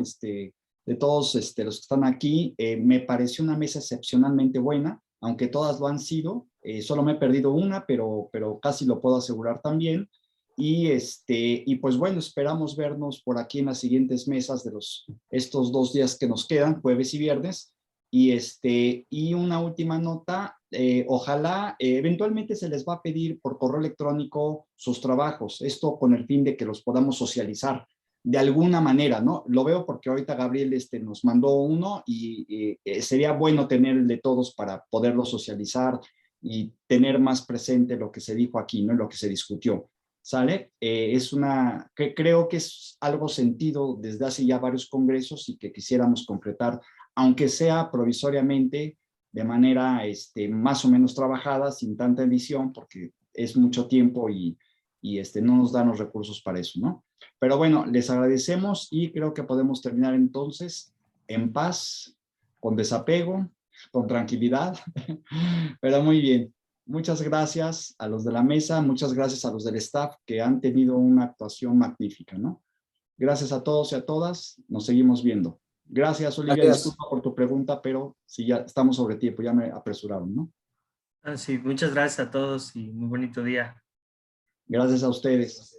De todos los que están aquí. Me pareció una mesa excepcionalmente buena, aunque todas lo han sido. Solo me he perdido una, pero casi lo puedo asegurar también. Y pues bueno, esperamos vernos por aquí en las siguientes mesas de estos 2 días que nos quedan, jueves y viernes. Y una última nota, ojalá eventualmente se les va a pedir por correo electrónico sus trabajos, esto con el fin de que los podamos socializar de alguna manera, ¿no? Lo veo porque ahorita Gabriel nos mandó uno y sería bueno tener el de todos para poderlo socializar y tener más presente lo que se dijo aquí, ¿no? Lo que se discutió. ¿Sale? Que creo que es algo sentido desde hace ya varios congresos y que quisiéramos concretar, aunque sea provisoriamente, de manera más o menos trabajada, sin tanta edición, porque es mucho tiempo y no nos dan los recursos para eso, ¿no? Pero bueno, les agradecemos y creo que podemos terminar entonces en paz, con desapego, con tranquilidad, pero muy bien. Muchas gracias a los de la mesa, muchas gracias a los del staff que han tenido una actuación magnífica, ¿no? Gracias a todos y a todas, nos seguimos viendo. Gracias, Olivia, Gracias. disculpa por tu pregunta, pero si ya estamos sobre tiempo, ya me apresuraron, ¿no? Sí, muchas gracias a todos y muy bonito día. Gracias a ustedes.